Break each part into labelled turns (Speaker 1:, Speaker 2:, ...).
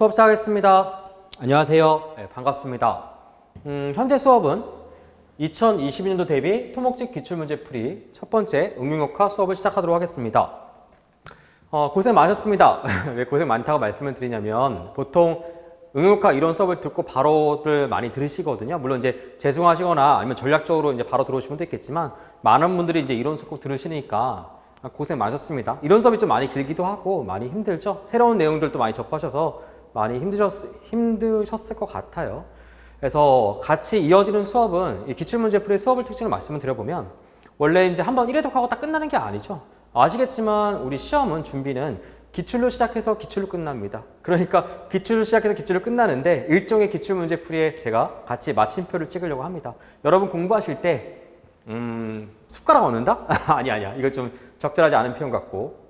Speaker 1: 수업 시작하겠습니다. 안녕하세요. 네, 반갑습니다. 현재 수업은 2022년도 대비 토목직 기출문제 풀이 첫 번째 응용역학 수업을 시작하도록 하겠습니다. 고생 많으셨습니다. 왜 고생 많다고 말씀을 드리냐면 보통 응용역학 이론 수업을 듣고 바로들 많이 들으시거든요. 물론 이제 재수강하시거나 아니면 전략적으로 이제 바로 들어오신 분도 있겠지만 많은 분들이 이제 이론 수업 꼭 들으시니까 고생 많으셨습니다. 이론 수업이 좀 많이 길기도 하고 많이 힘들죠. 새로운 내용들도 많이 접하셔서 많이 힘드셨을 것 같아요. 그래서 같이 이어지는 수업은 이 기출문제풀이 수업을 특징을 말씀을 드려보면 원래 이제 한번 1회독 하고 딱 끝나는 게 아니죠. 아시겠지만 우리 시험은 준비는 기출로 시작해서 기출로 끝납니다. 그러니까 기출로 시작해서 기출로 끝나는데 일종의 기출문제풀이에 제가 같이 마침표를 찍으려고 합니다. 여러분 공부하실 때 숟가락 얹는다? 아니야. 이거 좀 적절하지 않은 표현 같고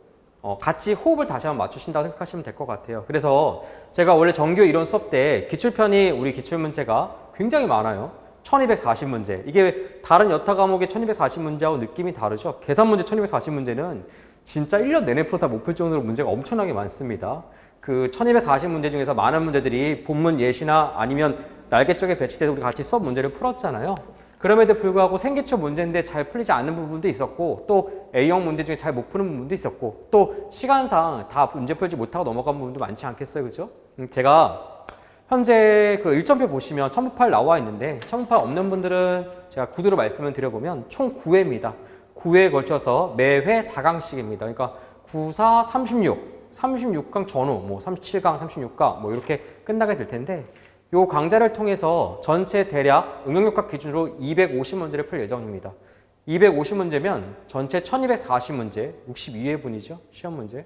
Speaker 1: 같이 호흡을 다시 한번 맞추신다고 생각하시면 될 것 같아요. 그래서 제가 원래 정규 이론 수업 때 기출편이 우리 기출문제가 굉장히 많아요. 1240문제. 이게 다른 여타 과목의 1240문제하고 느낌이 다르죠. 계산문제 1240문제는 진짜 1년 내내 풀어다 못 풀 정도로 문제가 엄청나게 많습니다. 그 1240문제 중에서 많은 문제들이 본문 예시나 아니면 날개 쪽에 배치돼서 우리 같이 수업 문제를 풀었잖아요. 그럼에도 불구하고 생기초 문제인데 잘 풀리지 않는 부분도 있었고 또 A형 문제 중에 잘 못 푸는 부분도 있었고 또 시간상 다 문제 풀지 못하고 넘어간 부분도 많지 않겠어요, 그죠? 제가 현재 그 일정표 보시면 1008 나와 있는데 1008 없는 분들은 제가 구두로 말씀을 드려보면 총 9회입니다. 9회에 걸쳐서 매회 4강씩입니다. 그러니까 9, 4, 36, 36강 전후, 뭐 37강, 36강 뭐 이렇게 끝나게 될 텐데 요 강좌를 통해서 전체 대략 응용역학 기준으로 250문제를 풀 예정입니다. 250문제면 전체 1240문제, 62회분이죠. 시험 문제의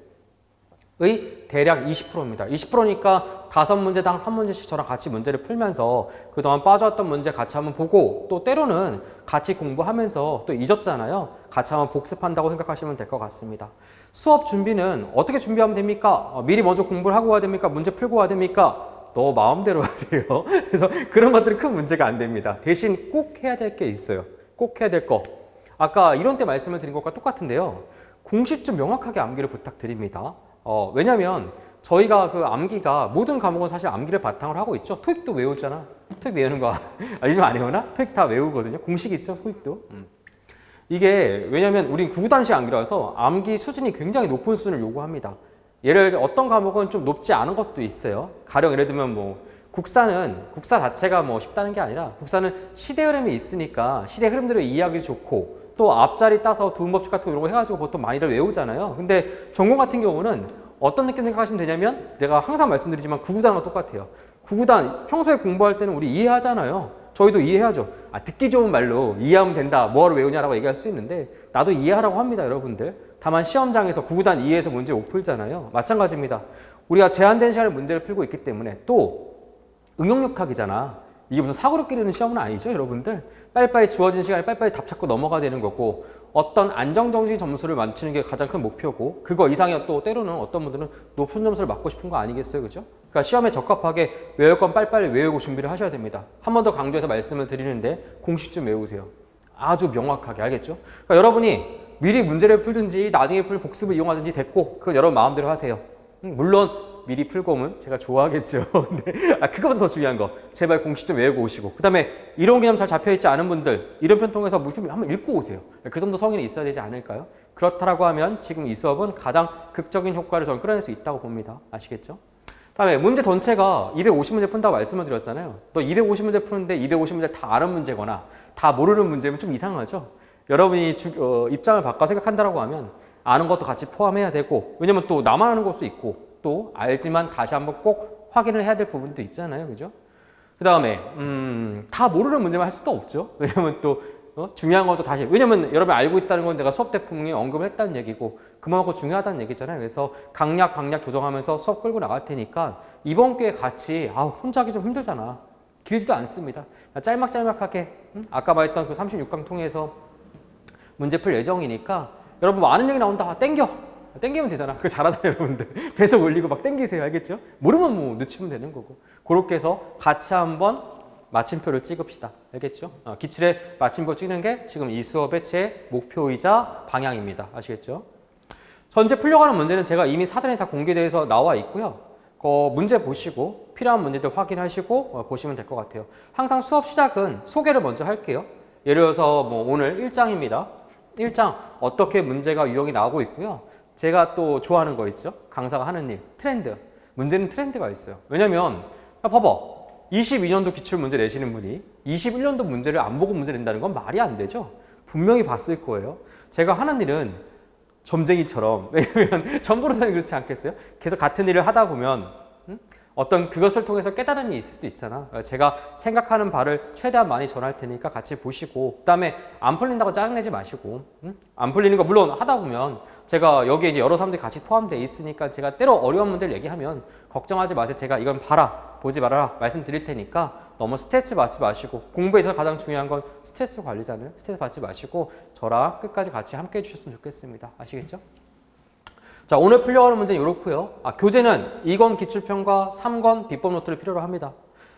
Speaker 1: 대략 20%입니다. 20%니까 5문제당 한 문제씩 저랑 같이 문제를 풀면서 그동안 빠져왔던 문제 같이 한번 보고 또 때로는 같이 공부하면서 또 잊었잖아요. 같이 한번 복습한다고 생각하시면 될 것 같습니다. 수업 준비는 어떻게 준비하면 됩니까? 미리 먼저 공부를 하고 와야 됩니까? 문제 풀고 와야 됩니까? 너 마음대로 하세요. 그래서 그런 것들은 큰 문제가 안 됩니다. 대신 꼭 해야 될 게 있어요. 꼭 해야 될 거. 아까 이론 때 말씀을 드린 것과 똑같은데요. 공식 좀 명확하게 암기를 부탁드립니다. 왜냐면 저희가 그 암기가 모든 과목은 사실 암기를 바탕으로 하고 있죠. 토익도 외우잖아. 토익 외우는 거 요즘 안 외우나? 토익 다 외우거든요. 공식 있죠. 토익도. 이게 왜냐면 우린 구구단식 암기라서 암기 수준이 굉장히 높은 수준을 요구합니다. 예를 들어 어떤 과목은 좀 높지 않은 것도 있어요. 가령 예를 들면 뭐 국사 자체가 뭐 쉽다는 게 아니라 국사는 시대 흐름이 있으니까 시대 흐름대로 이해하기 좋고 또 앞자리 따서 두음법칙 같은 거 이런 거 해가지고 보통 많이들 외우잖아요. 근데 전공 같은 경우는 어떤 느낌 생각하시면 되냐면 제가 항상 말씀드리지만 구구단과 똑같아요. 구구단 평소에 공부할 때는 우리 이해하잖아요. 저희도 이해하죠. 듣기 좋은 말로 이해하면 된다. 뭐하러 외우냐라고 얘기할 수 있는데 나도 이해하라고 합니다, 여러분들. 다만 시험장에서 구구단 이해해서 문제 못 풀잖아요. 마찬가지입니다. 우리가 제한된 시간에 문제를 풀고 있기 때문에 또 응용역학이잖아. 이게 무슨 사고로 끼르는 시험은 아니죠, 여러분들. 빨리빨리 주어진 시간에 빨리빨리 답 찾고 넘어가야 되는 거고 어떤 안정적인 점수를 맞추는 게 가장 큰 목표고 그거 이상이 또 때로는 어떤 분들은 높은 점수를 맞고 싶은 거 아니겠어요, 그죠? 그러니까 시험에 적합하게 외울 건 빨리빨리 외우고 준비를 하셔야 됩니다. 한 번 더 강조해서 말씀을 드리는데 공식 좀 외우세요. 아주 명확하게, 알겠죠? 그러니까 여러분이 미리 문제를 풀든지 나중에 풀 복습을 이용하든지 됐고 그건 여러분 마음대로 하세요. 물론 미리 풀고 오면 제가 좋아하겠죠. 근데 그거보다 더 중요한 거 제발 공식 좀 외우고 오시고 그 다음에 이론 개념 잘 잡혀있지 않은 분들 이론편 통해서 좀 한번 읽고 오세요. 그 정도 성인이 있어야 되지 않을까요? 그렇다라고 하면 지금 이 수업은 가장 극적인 효과를 저는 끌어낼 수 있다고 봅니다. 아시겠죠? 다음에 문제 전체가 250문제 푼다고 말씀을 드렸잖아요. 또 250문제 푸는데 250문제 다 아는 문제거나 다 모르는 문제면 좀 이상하죠? 여러분이 입장을 바꿔 생각한다고 하면 아는 것도 같이 포함해야 되고 왜냐면 또 나만 아는 것도 있고 또 알지만 다시 한번 꼭 확인을 해야 될 부분도 있잖아요. 그죠? 그 다음에 다 모르는 문제만 할 수도 없죠. 왜냐면 또 중요한 것도 다시 왜냐면 여러분이 알고 있다는 건 내가 수업 때 분명히 언급을 했다는 얘기고 그만큼 중요하다는 얘기잖아요. 그래서 강약 조정하면서 수업 끌고 나갈 테니까 이번 기회에 같이 혼자 하기 좀 힘들잖아. 길지도 않습니다. 짤막짤막하게 아까 말했던 그 36강 통해서 문제 풀 예정이니까 여러분 많은 얘기 나온다. 땡기면 되잖아. 그거 잘하잖아요, 여러분들. 배속 올리고 막 땡기세요. 알겠죠? 모르면 뭐 늦추면 되는 거고. 그렇게 해서 같이 한번 마침표를 찍읍시다. 알겠죠? 기출에 마침표 찍는 게 지금 이 수업의 제 목표이자 방향입니다. 아시겠죠? 전체 풀려가는 문제는 제가 이미 사전에 다 공개돼서 나와 있고요. 문제 보시고 필요한 문제들 확인하시고 보시면 될 것 같아요. 항상 수업 시작은 소개를 먼저 할게요. 예를 들어서 뭐 오늘 1장입니다. 1장 어떻게 문제가 유형이 나오고 있고요. 제가 또 좋아하는 거 있죠. 강사가 하는 일, 트렌드. 문제는 트렌드가 있어요. 왜냐면 봐봐. 22년도 기출문제 내시는 분이 21년도 문제를 안 보고 문제 낸다는 건 말이 안 되죠. 분명히 봤을 거예요. 제가 하는 일은 점쟁이처럼, 왜냐면 전보로서는 그렇지 않겠어요? 계속 같은 일을 하다 보면 어떤 그것을 통해서 깨달음이 있을 수 있잖아. 제가 생각하는 바를 최대한 많이 전할 테니까 같이 보시고, 그 다음에 안 풀린다고 짜증내지 마시고, 안 풀리는 거 물론 하다 보면 제가 여기에 이제 여러 사람들이 같이 포함되어 있으니까 제가 때로 어려운 문제를 얘기하면 걱정하지 마세요. 제가 이건 봐라, 보지 말아라 말씀드릴 테니까 너무 스트레스 받지 마시고, 공부에 있어서 가장 중요한 건 스트레스 관리잖아요. 스트레스 받지 마시고 저랑 끝까지 같이 함께 해주셨으면 좋겠습니다. 아시겠죠? 자, 오늘 풀려고 하는 문제는 이렇고요. 교재는 2권 기출편과 3권 비법 노트를 필요로 합니다.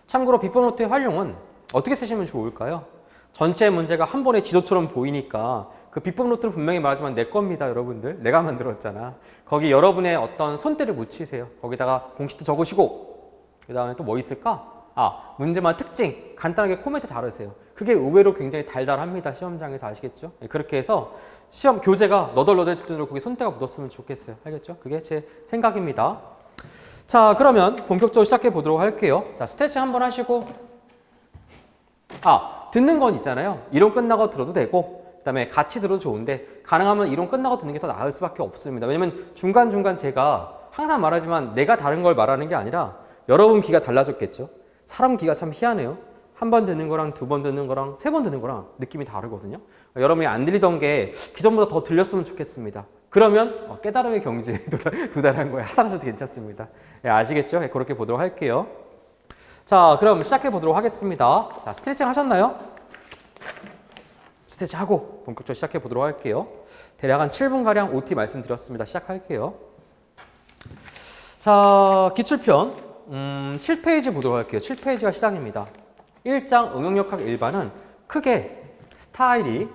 Speaker 1: 참고로 비법 노트의 활용은 어떻게 쓰시면 좋을까요? 전체 문제가 한 번의 지도처럼 보이니까 그 비법 노트는 분명히 말하지만 내 겁니다, 여러분들. 내가 만들었잖아. 거기 여러분의 어떤 손때를 묻히세요. 거기다가 공식도 적으시고, 그 다음에 또 뭐 있을까? 문제만 특징 간단하게 코멘트 달으세요. 그게 의외로 굉장히 달달합니다. 시험장에서 아시겠죠? 그렇게 해서 시험 교재가 너덜너덜 정도로 거기 손때가 묻었으면 좋겠어요. 알겠죠? 그게 제 생각입니다. 자, 그러면 본격적으로 시작해 보도록 할게요. 자, 스트레칭 한번 하시고, 듣는 건 있잖아요. 이론 끝나고 들어도 되고, 그 다음에 같이 들어도 좋은데 가능하면 이론 끝나고 듣는 게 더 나을 수밖에 없습니다. 왜냐면 중간중간 제가 항상 말하지만 내가 다른 걸 말하는 게 아니라 여러분 귀가 달라졌겠죠. 사람 귀가 참 희한해요. 한 번 듣는 거랑 두 번 듣는 거랑 세 번 듣는 거랑 느낌이 다르거든요. 여러분이 안 들리던 게 기존보다 더 들렸으면 좋겠습니다. 그러면 깨달음의 경지에 도달한 거예요. 하상셔도 괜찮습니다. 아시겠죠? 그렇게 보도록 할게요. 자, 그럼 시작해 보도록 하겠습니다. 자, 스트레칭 하셨나요? 스트레칭 하고 본격적으로 시작해 보도록 할게요. 대략 한 7분가량 OT 말씀드렸습니다. 시작할게요. 자, 기출편 7페이지 보도록 할게요. 7페이지가 시작입니다. 1장 응용역학 일반은 크게 스타일이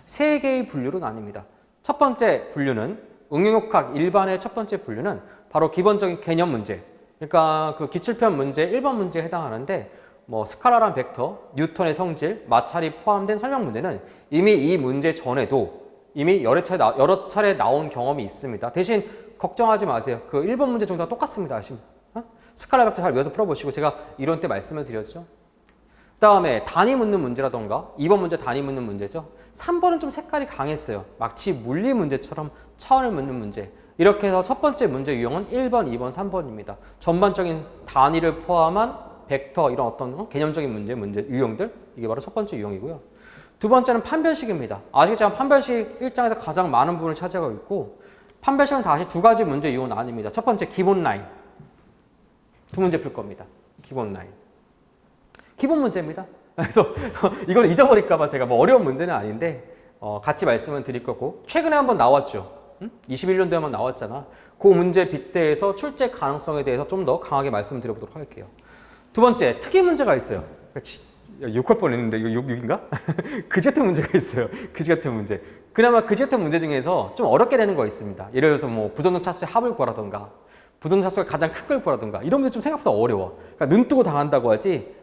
Speaker 1: 3개의 분류로 나뉩니다. 첫 번째 분류는 응용역학 일반의 첫 번째 분류는 바로 기본적인 개념 문제. 그러니까 그 기출편 문제 1번 문제에 해당하는데 뭐 스칼라란 벡터, 뉴턴의 성질, 마찰이 포함된 설명 문제는 이미 이 문제 전에도 이미 여러 차례 나온 경험이 있습니다. 대신 걱정하지 마세요. 그 1번 문제 정도가 똑같습니다. 아시면 스칼라 벡터 잘 외워서 풀어보시고 제가 이론 때 말씀을 드렸죠. 그 다음에 단위 묻는 문제라던가 2번 문제 단위 묻는 문제죠. 3번은 좀 색깔이 강했어요. 마치 물리 문제처럼 차원을 묻는 문제. 이렇게 해서 첫 번째 문제 유형은 1번, 2번, 3번입니다. 전반적인 단위를 포함한 벡터 이런 어떤 개념적인 문제 유형들 이게 바로 첫 번째 유형이고요. 두 번째는 판별식입니다. 아시겠지만 판별식 1장에서 가장 많은 부분을 차지하고 있고 판별식은 다시 두 가지 문제 유형으로 나뉩니다. 첫 번째 기본 라인. 두 문제 풀 겁니다. 기본 라인. 기본 문제입니다. 그래서 이걸 잊어버릴까봐 제가 뭐 어려운 문제는 아닌데 같이 말씀을 드릴 거고 최근에 한번 나왔죠. 21년도에 한번 나왔잖아. 그 문제 빗대에서 출제 가능성에 대해서 좀 더 강하게 말씀드려보도록 할게요. 두 번째, 특이 문제가 있어요. 욕할 뻔했는데 이거 욕인가? 그지 같은 문제가 있어요. 그지 같은 문제. 그나마 그지 같은 문제 중에서 좀 어렵게 되는 거 있습니다. 예를 들어서 뭐 부정적 차수의 합을 구하라던가 부정적 차수가 가장 큰 걸 구하라던가 이런 문제 좀 생각보다 어려워. 그러니까 눈 뜨고 당한다고 하지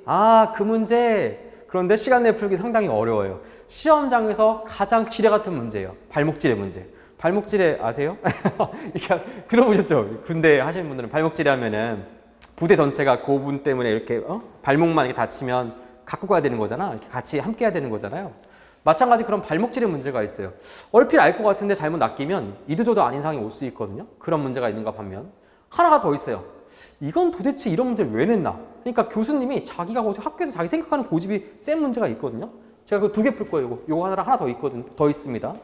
Speaker 1: 그 문제 그런데 시간 내에 풀기 상당히 어려워요. 시험장에서 가장 지뢰 같은 문제예요. 발목지뢰 문제. 발목지뢰 아세요? 이렇게 들어보셨죠? 군대 하시는 분들은 발목지뢰 하면은 부대 전체가 고분 때문에 이렇게 발목만 이렇게 다치면 갖고 가야 되는 거잖아. 이렇게 같이 함께 해야 되는 거잖아요. 마찬가지 그런 발목지뢰 문제가 있어요. 얼핏 알 것 같은데 잘못 낚이면 이도저도 아닌 상황이 올 수 있거든요. 그런 문제가 있는가 반면 하나가 더 있어요. 이건 도대체 이런 문제를 왜 냈나? 그러니까 교수님이 자기가 학교에서 자기 생각하는 고집이 센 문제가 있거든요. 제가 그 2개 풀 거예요. 요거 하나랑 하나 더 있거든. 더 있습니다.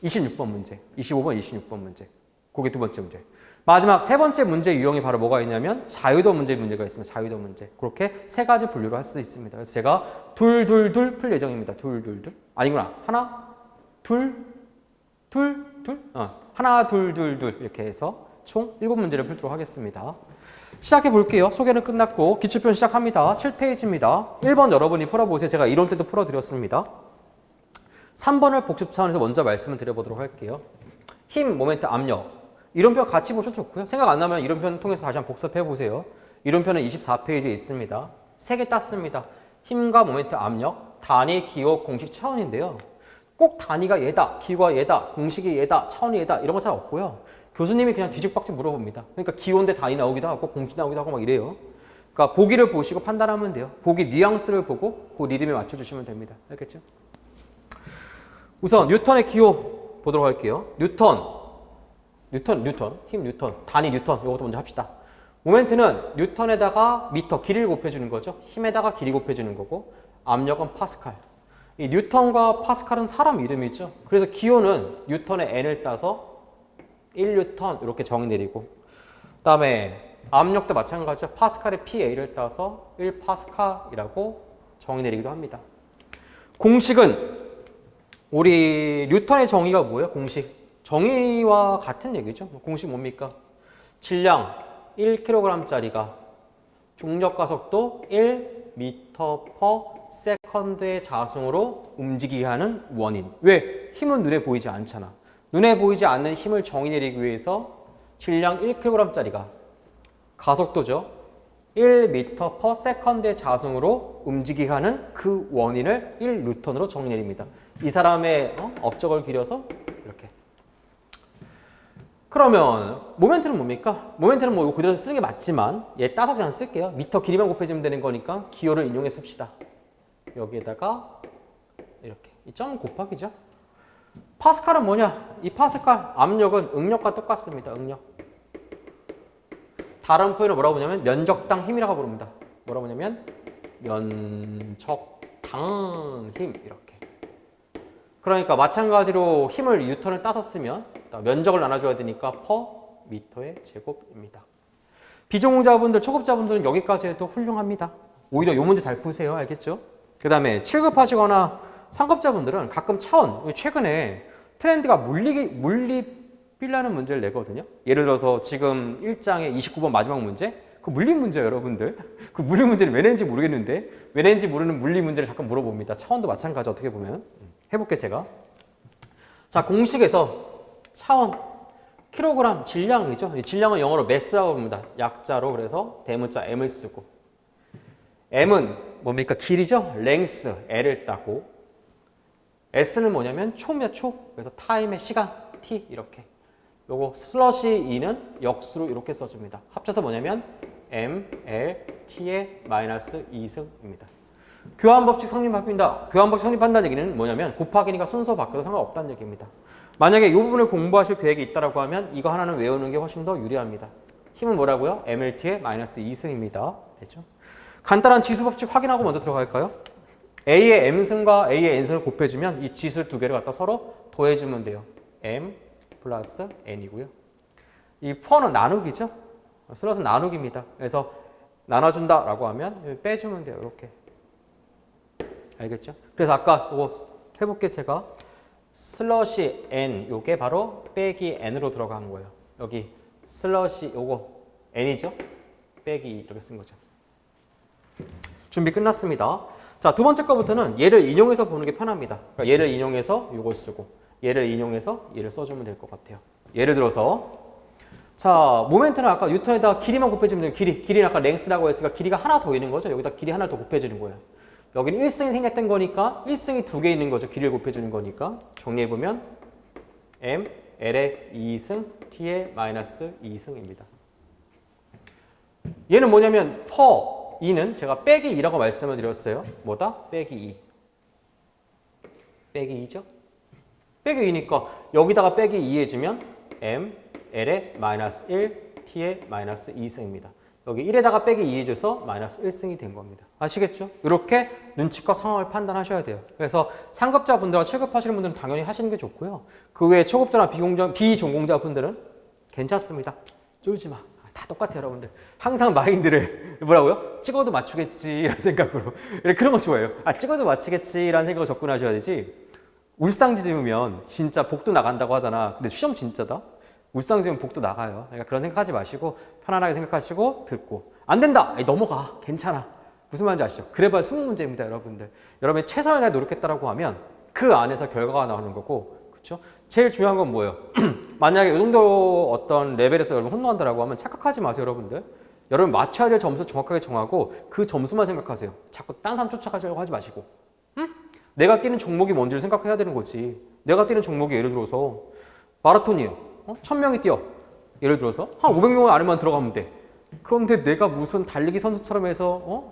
Speaker 1: 26번 문제, 25번, 26번 문제. 그게 두 번째 문제. 마지막 세 번째 문제 유형이 바로 뭐가 있냐면 자유도 문제가 있습니다. 자유도 문제. 그렇게 세 가지 분류를 할 수 있습니다. 그래서 제가 둘 풀 예정입니다. 둘. 아니구나. 하나, 둘. 하나, 둘 이렇게 해서 총 7문제를 풀도록 하겠습니다. 시작해 볼게요. 소개는 끝났고 기출편 시작합니다. 7페이지입니다. 1번 여러분이 풀어보세요. 제가 이론 때도 풀어드렸습니다. 3번을 복습 차원에서 먼저 말씀을 드려보도록 할게요. 힘, 모멘트, 압력. 이론표 같이 보셔도 좋고요. 생각 안 나면 이론표 통해서 다시 한번 복습해 보세요. 이론표는 24페이지에 있습니다. 3개 땄습니다. 힘과 모멘트, 압력, 단위, 기호, 공식, 차원인데요. 꼭 단위가 얘다, 기호가 얘다, 공식이 얘다, 차원이 얘다 이런 거 잘 없고요. 교수님이 그냥 뒤죽박죽 물어봅니다. 그러니까 기호인데 단위 나오기도 하고 공식 나오기도 하고 막 이래요. 그러니까 보기를 보시고 판단하면 돼요. 보기 뉘앙스를 보고 그 리듬에 맞춰주시면 됩니다. 알겠죠? 우선 뉴턴의 기호 보도록 할게요. 뉴턴, 힘 뉴턴, 단위 뉴턴 이것도 먼저 합시다. 모멘트는 뉴턴에다가 미터, 길이를 곱해주는 거죠. 힘에다가 길이 곱해주는 거고 압력은 파스칼. 이 뉴턴과 파스칼은 사람 이름이죠. 그래서 기호는 뉴턴의 n을 따서 1뉴턴 이렇게 정의 내리고 그 다음에 압력도 마찬가지죠. 파스칼의 PA를 따서 1파스칼이라고 정의 내리기도 합니다. 공식은 우리 뉴턴의 정의가 뭐예요? 공식. 정의와 같은 얘기죠. 공식 뭡니까? 질량 1kg짜리가 중력 가속도 1m/s의 자승으로 움직이게 하는 원인. 왜? 힘은 눈에 보이지 않잖아. 눈에 보이지 않는 힘을 정의 내리기 위해서 질량 1kg짜리가 가속도죠. 1m/s의 자승으로 움직이게 하는 그 원인을 1뉴턴으로 정의 내립니다. 이 사람의 업적을 기려서 이렇게. 그러면 모멘트는 뭡니까? 모멘트는 뭐 이거 그대로 쓰는 게 맞지만 얘 따석지 안 쓸게요. 미터 길이만 곱해주면 되는 거니까 기호를 인용해 씁시다. 여기에다가 이렇게 이 점 곱하기죠. 파스칼은 뭐냐? 이 파스칼 압력은 응력과 똑같습니다. 응력. 다른 표현을 뭐라고 보냐면 면적당 힘이라고 부릅니다. 뭐라고 보냐면 면적당 힘 이렇게. 그러니까 마찬가지로 힘을 뉴턴을 따서 쓰면 면적을 나눠줘야 되니까 퍼 미터의 제곱입니다. 비전공자분들, 초급자분들은 여기까지 해도 훌륭합니다. 오히려 이 문제 잘 푸세요. 알겠죠? 그 다음에 7급하시거나 상급자분들은 가끔 차원, 최근에 트렌드가 물리비라는 문제를 내거든요. 예를 들어서 지금 1장의 29번 마지막 문제, 그 물리 문제예요, 여러분들. 그 물리 문제는 왜 낸지 모르겠는데 왜 낸지 모르는 물리 문제를 잠깐 물어봅니다. 차원도 마찬가지 어떻게 보면. 해볼게 제가. 자, 공식에서 차원, 킬로그램, 질량이죠. 이 질량은 영어로 매스라고 부릅니다. 약자로. 그래서 대문자 m을 쓰고 m은 뭡니까? 길이죠. length, l을 따고 s는 뭐냐면 초입니다. 초. 그래서 타임의 시간, t 이렇게. 요거 슬러시 e는 역수로 이렇게 써줍니다. 합쳐서 뭐냐면 m, l, t의 마이너스 2승입니다. 교환법칙 성립합니다. 교환법칙 성립한다는 얘기는 뭐냐면 곱하기니까 순서 바뀌어도 상관없다는 얘기입니다. 만약에 이 부분을 공부하실 계획이 있다고 하면 이거 하나는 외우는 게 훨씬 더 유리합니다. 힘은 뭐라고요? mLt의 마이너스 2승입니다. 됐죠? 간단한 지수법칙 확인하고 먼저 들어갈까요? A의 m승과 A의 n승을 곱해주면 이 지수 두 개를 갖다 서로 더해주면 돼요. m 플러스 n이고요. 이 퍼는 나누기죠? 슬롯은 나누기입니다. 그래서 나눠준다라고 하면 빼주면 돼요. 이렇게. 알겠죠? 그래서 아까 이거 해볼게 제가. 슬러시 n 요게 바로 빼기 n으로 들어간 거예요. 여기 슬러시 요거 n이죠? 빼기 이렇게 쓴 거죠. 준비 끝났습니다. 자, 두 번째 거부터는 얘를 인용해서 보는 게 편합니다. 그러니까 얘를 인용해서 요걸 쓰고 얘를 인용해서 얘를 써주면 될 것 같아요. 예를 들어서 자, 모멘트는 아까 뉴턴에다가 길이만 곱해주면 돼요. 길이는 아까 랭스라고 했으니까 길이가 하나 더 있는 거죠. 여기다 길이 하나 더 곱해주는 거예요. 여기는 1승이 생겼던 거니까 1승이 두 개 있는 거죠. 길이를 곱해주는 거니까. 정리해보면 m, l의 2승, t의 마이너스 2승입니다. 얘는 뭐냐면 per 2는 제가 빼기 2라고 말씀을 드렸어요. 뭐다? 빼기 2. 빼기 2죠? 빼기 2니까 여기다가 빼기 2 해주면 m, l의 마이너스 1, t의 마이너스 2승입니다. 여기 1에다가 빼기 2 해줘서 마이너스 1승이 된 겁니다. 아시겠죠? 이렇게 눈치껏 상황을 판단하셔야 돼요. 그래서 상급자분들과 7급 하시는 분들은 당연히 하시는 게 좋고요. 그 외에 초급자나 비전공자분들은 괜찮습니다. 쫄지 마. 다 똑같아요, 여러분들. 항상 마인드를 뭐라고요? 찍어도 맞추겠지 이런 생각으로. 그런 거 좋아해요. 찍어도 맞추겠지 이런 생각으로 접근하셔야 되지. 울상지 지으면 진짜 복도 나간다고 하잖아. 근데 시험 진짜다? 울상 지으면 복도 나가요. 그러니까 그런 생각하지 마시고 편안하게 생각하시고 듣고 안 된다. 넘어가. 괜찮아. 무슨 말인지 아시죠? 그래봐야 20문제입니다, 여러분들. 여러분이 최선을 다해 노력했다라고 하면 그 안에서 결과가 나오는 거고 그렇죠? 제일 중요한 건 뭐예요? 만약에 이 정도 어떤 레벨에서 여러분 혼동한다라고 하면 착각하지 마세요, 여러분들. 여러분 맞춰야 될 점수 정확하게 정하고 그 점수만 생각하세요. 자꾸 딴 사람 쫓아가려고 하지 마시고. 응? 내가 뛰는 종목이 뭔지를 생각해야 되는 거지. 내가 뛰는 종목이 예를 들어서 마라톤이에요. 1000명이 뛰어. 예를 들어서 한 500명 안에만 들어가면 돼. 그런데 내가 무슨 달리기 선수처럼 해서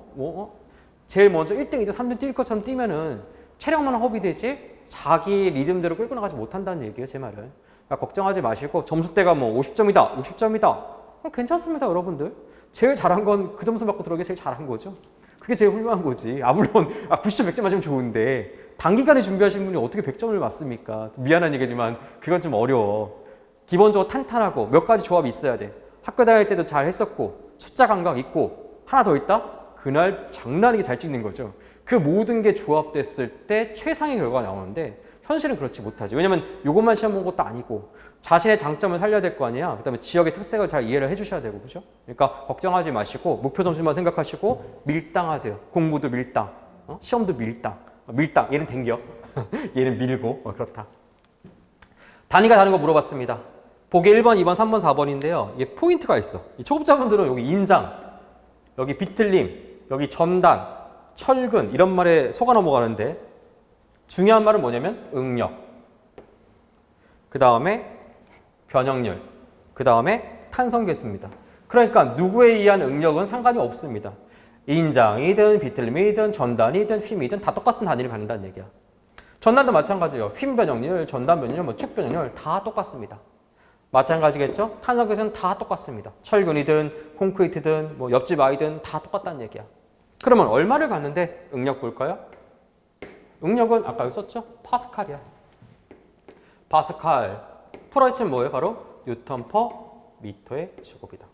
Speaker 1: 제일 먼저 1등, 2등, 3등 뛸 것처럼 뛰면은 체력만 허비되지 자기 리듬대로 끌고 나가지 못한다는 얘기예요, 제 말은. 그러니까 걱정하지 마시고 점수대가 뭐 50점이다, 60점이다. 괜찮습니다, 여러분들. 제일 잘한 건 그 점수 받고 들어오기 제일 잘한 거죠. 그게 제일 훌륭한 거지. 물론 90점, 100점 맞으면 좋은데 단기간에 준비하신 분이 어떻게 100점을 맞습니까? 미안한 얘기지만 그건 좀 어려워. 기본적으로 탄탄하고 몇 가지 조합이 있어야 돼. 학교 다닐 때도 잘 했었고 숫자 감각 있고 하나 더 있다? 그날 장난이게 잘 찍는 거죠. 그 모든 게 조합됐을 때 최상의 결과가 나오는데 현실은 그렇지 못하지. 왜냐면 이것만 시험 본 것도 아니고 자신의 장점을 살려야 될 거 아니야. 그다음에 지역의 특색을 잘 이해를 해주셔야 되고, 그죠? 그러니까 걱정하지 마시고 목표 점수만 생각하시고 밀당하세요. 공부도 밀당, 시험도 밀당. 밀당, 얘는 댕겨. 얘는 밀고, 그렇다. 단위가 다른 거 물어봤습니다. 보기 1번, 2번, 3번, 4번인데요. 이게 포인트가 있어. 이 초급자분들은 여기 인장, 여기 비틀림, 여기 전단, 철근 이런 말에 속아 넘어가는데 중요한 말은 뭐냐면 응력, 그 다음에 변형률, 그 다음에 탄성계수입니다. 그러니까 누구에 의한 응력은 상관이 없습니다. 인장이든 비틀림이든 전단이든 휨이든 다 똑같은 단위를 갖는다는 얘기야. 전단도 마찬가지예요. 휨 변형률, 전단 변형률, 축 변형률 다 똑같습니다. 마찬가지겠죠? 탄성계수는 다 똑같습니다. 철근이든 콘크리트든 옆집 아이든 다 똑같다는 얘기야. 그러면 얼마를 갖는데 응력 볼까요? 응력은 아까 여기 썼죠? 파스칼이야. 파스칼. 풀어헤치면 뭐예요? 바로 뉴턴 퍼 미터의 제곱이다.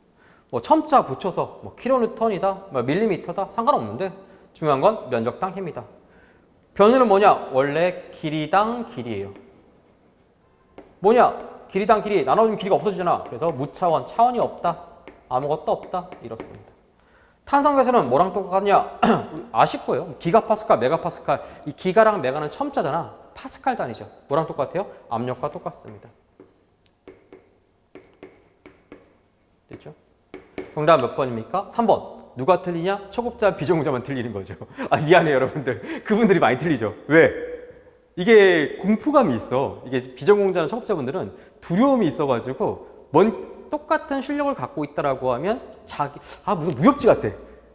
Speaker 1: 첨자 붙여서 킬로뉴턴이다, 밀리미터다 상관없는데 중요한 건 면적당 힘이다. 변수는 뭐냐? 원래 길이당 길이에요. 뭐냐? 길이당 길이 나눠주면 길이가 없어지잖아. 그래서 무차원, 차원이 없다. 아무것도 없다. 이렇습니다. 탄성계수는 뭐랑 똑같냐? 아실 거예요. 기가파스칼, 메가파스칼. 이 기가랑 메가는 첨자잖아. 파스칼 단위죠. 뭐랑 똑같아요? 압력과 똑같습니다. 됐죠? 정답 몇 번입니까? 3번. 누가 틀리냐? 초급자, 비전공자만 틀리는 거죠. 미안해요, 여러분들. 그분들이 많이 틀리죠. 왜? 이게 공포감이 있어. 이게 비전공자나 초급자분들은 두려움이 있어가지고 똑같은 실력을 갖고 있다라고 하면 무슨 무협지 같아.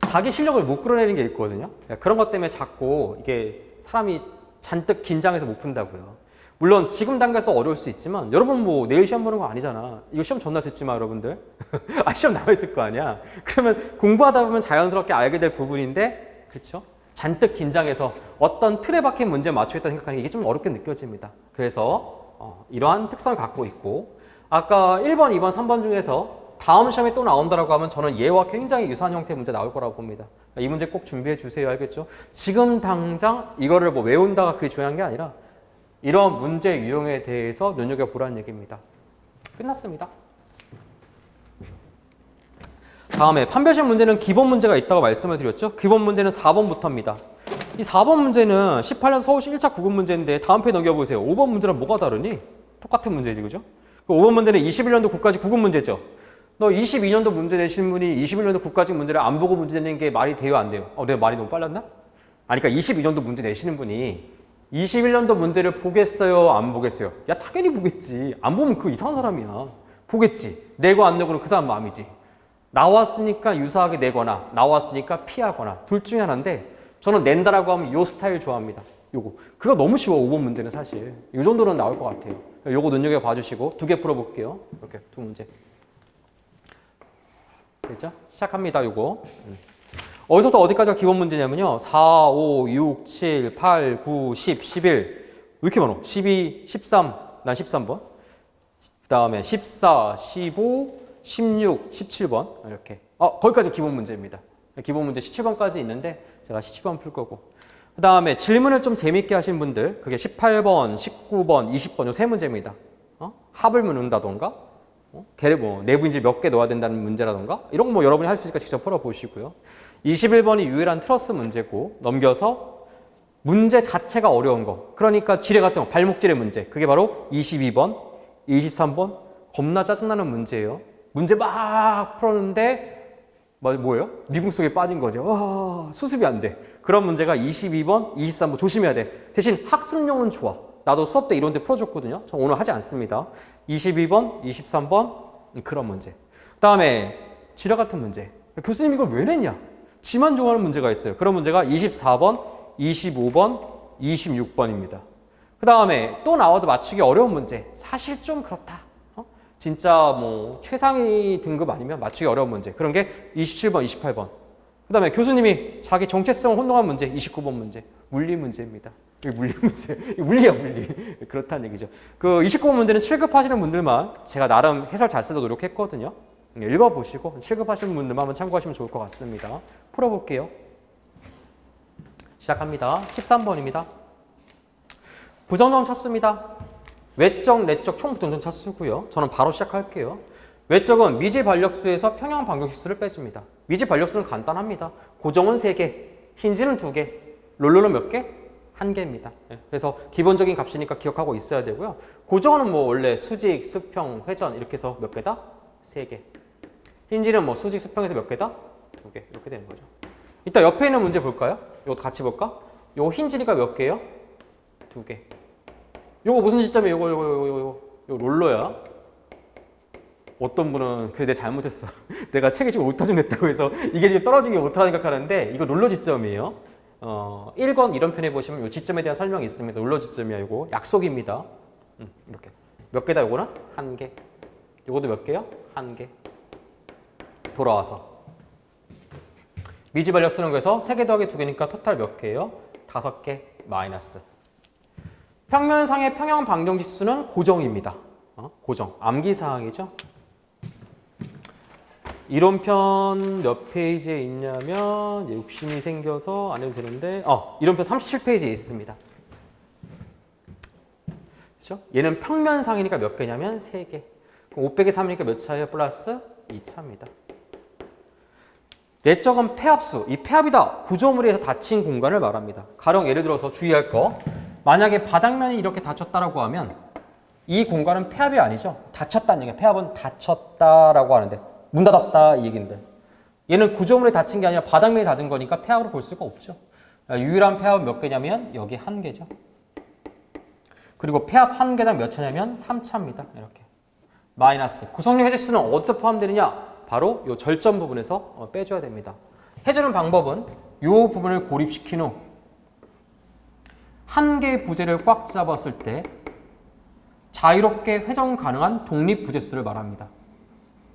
Speaker 1: 자기 실력을 못 끌어내는 게 있거든요. 그런 것 때문에 자꾸 이게 사람이 잔뜩 긴장해서 못 푼다고요. 물론 지금 단계에서 어려울 수 있지만 여러분 내일 시험 보는 거 아니잖아. 이거 시험 전날 듣지 마, 여러분들. 시험 나와 있을 거 아니야. 그러면 공부하다 보면 자연스럽게 알게 될 부분인데, 그렇죠? 잔뜩 긴장해서 어떤 틀에 박힌 문제 맞추겠다 생각하는 게 이게 좀 어렵게 느껴집니다. 그래서 이러한 특성을 갖고 있고, 아까 1번, 2번, 3번 중에서 다음 시험에 또 나온다라고 하면 저는 얘와 굉장히 유사한 형태의 문제 나올 거라고 봅니다. 이 문제 꼭 준비해 주세요. 알겠죠? 지금 당장 이거를 외운다가 그게 중요한 게 아니라 이런 문제 유형에 대해서 눈여겨보라는 얘기입니다. 끝났습니다. 다음에 판별식 문제는 기본 문제가 있다고 말씀을 드렸죠. 기본 문제는 4번부터입니다. 이 4번 문제는 18년 서울시 1차 구급 문제인데 다음 페이지 넘겨보세요. 5번 문제랑 뭐가 다르니? 똑같은 문제지, 그죠? 5번 문제는 21년도 국가직 구급 문제죠. 너 22년도 문제 내신 분이 21년도 국가직 문제를 안 보고 문제 내는 게 말이 돼요, 안 돼요? 내가 말이 너무 빨랐나? 그러니까 22년도 문제 내시는 분이 21년도 문제를 보겠어요, 안 보겠어요? 야, 당연히 보겠지. 안 보면 그 이상한 사람이야. 보겠지. 내고 안 내고는 그 사람 마음이지. 나왔으니까 유사하게 내거나 나왔으니까 피하거나 둘 중에 하나인데 저는 낸다라고 하면 요 스타일 좋아합니다. 요거. 그거 너무 쉬워, 5번 문제는 사실. 이 정도는 나올 것 같아요. 요거 눈여겨 봐주시고 2개 풀어볼게요. 이렇게 2문제. 됐죠? 시작합니다, 요거. 어디서부터 어디까지가 기본 문제냐면요. 4, 5, 6, 7, 8, 9, 10, 11. 왜 이렇게 많아? 12, 13. 난 13번. 그 다음에 14, 15, 16, 17번. 이렇게. 거기까지 기본 문제입니다. 기본 문제 17번까지 있는데 제가 17번 풀 거고. 그 다음에 질문을 좀 재밌게 하신 분들. 그게 18번, 19번, 20번 요 세 문제입니다. 합을 묻는다던가. 내부인지 몇 개 넣어야 된다는 문제라던가. 이런 거 여러분이 할 수 있으니까 직접 풀어보시고요. 21번이 유일한 트러스 문제고 넘겨서 문제 자체가 어려운 거. 그러니까 지뢰 같은 거, 발목지뢰 문제. 그게 바로 22번, 23번. 겁나 짜증나는 문제예요. 문제 막 풀었는데 뭐예요? 미궁 속에 빠진 거죠. 와, 수습이 안 돼. 그런 문제가 22번, 23번 조심해야 돼. 대신 학습용은 좋아. 나도 수업 때 이런 데 풀어줬거든요. 저 오늘 하지 않습니다. 22번, 23번 그런 문제. 그 다음에 지뢰 같은 문제. 교수님 이걸 왜 냈냐? 지만 좋아하는 문제가 있어요. 그런 문제가 24번, 25번, 26번입니다. 그 다음에 또 나와도 맞추기 어려운 문제. 사실 좀 그렇다. 진짜 뭐 최상위 등급 아니면 맞추기 어려운 문제. 그런 게 27번, 28번. 그 다음에 교수님이 자기 정체성을 혼동한 문제. 29번 문제. 물리 문제입니다. 이게 물리 문제. 물리야, 물리. 그렇다는 얘기죠. 그 29번 문제는 7급 하시는 분들만 제가 나름 해설 잘 쓰려고 노력했거든요. 읽어보시고 7급 하시는 분들만 한번 참고하시면 좋을 것 같습니다. 풀어볼게요. 시작합니다. 13번입니다. 부정정 찾습니다. 외적, 내적 총 부정정 찾수고요. 저는 바로 시작할게요. 외적은 미지 반력수에서 평형 반경식수를 빼줍니다. 미지 반력수는 간단합니다. 고정은 3개, 힌지는 2개, 롤러는 몇 개? 1개입니다. 그래서 기본적인 값이니까 기억하고 있어야 되고요. 고정은 뭐 원래 수직, 수평, 회전 이렇게 해서 몇 개다? 3개. 힌지는 뭐 수직, 수평에서 몇 개다? 2개. 이렇게 되는 거죠. 이따 옆에 있는 문제 볼까요? 이것도 같이 볼까? 요거 힌지니까 몇 개예요? 2개. 요거 무슨 시점이에요? 요거 롤러야. 어떤 분은 그래 내가 잘못했어. 내가 책에 지금 오타 좀 냈다고 해서 이게 지금 떨어지기 오타라 생각하는데 이거 롤러 지점이에요. 1권 이런 편에 보시면 이 지점에 대한 설명이 있습니다. 롤러 지점이야. 이거 약속입니다. 이렇게 몇 개다 요거는? 1개. 요것도 몇 개요? 1개. 돌아와서 미지 반력 수는 그래서 3개 더하기 2개니까 토탈 몇 개예요? 5개 마이너스. 평면상의 평형 반경지수는 고정입니다. 고정. 암기사항이죠. 이론편 몇 페이지에 있냐면 욕심이 생겨서 안 해도 되는데 이론편 37페이지에 있습니다. 그렇죠? 얘는 평면상이니까 몇 개냐면 3개. 그럼 5 빼기 3이니까 몇 차예요? 플러스 2차입니다. 내적은 폐합수. 이 폐합이다. 구조물에서 닫힌 공간을 말합니다. 가령 예를 들어서 주의할 거. 만약에 바닥면이 이렇게 닫혔다라고 하면 이 공간은 폐합이 아니죠. 닫혔다는 얘기야. 폐합은 닫혔다라고 하는데 문 닫았다 이 얘기인데 얘는 구조물에 닫힌 게 아니라 바닥면이 닫은 거니까 폐합으로 볼 수가 없죠. 유일한 폐합은 몇 개냐면 여기 1개죠. 그리고 폐합 1개당 몇 차냐면 3차입니다. 이렇게. 마이너스. 구성력 해제수는 어디서 포함되느냐? 바로 이 절점 부분에서 빼줘야 됩니다. 해주는 방법은 이 부분을 고립시킨 후 한 개의 부재를 꽉 잡았을 때 자유롭게 회전 가능한 독립 부재수를 말합니다.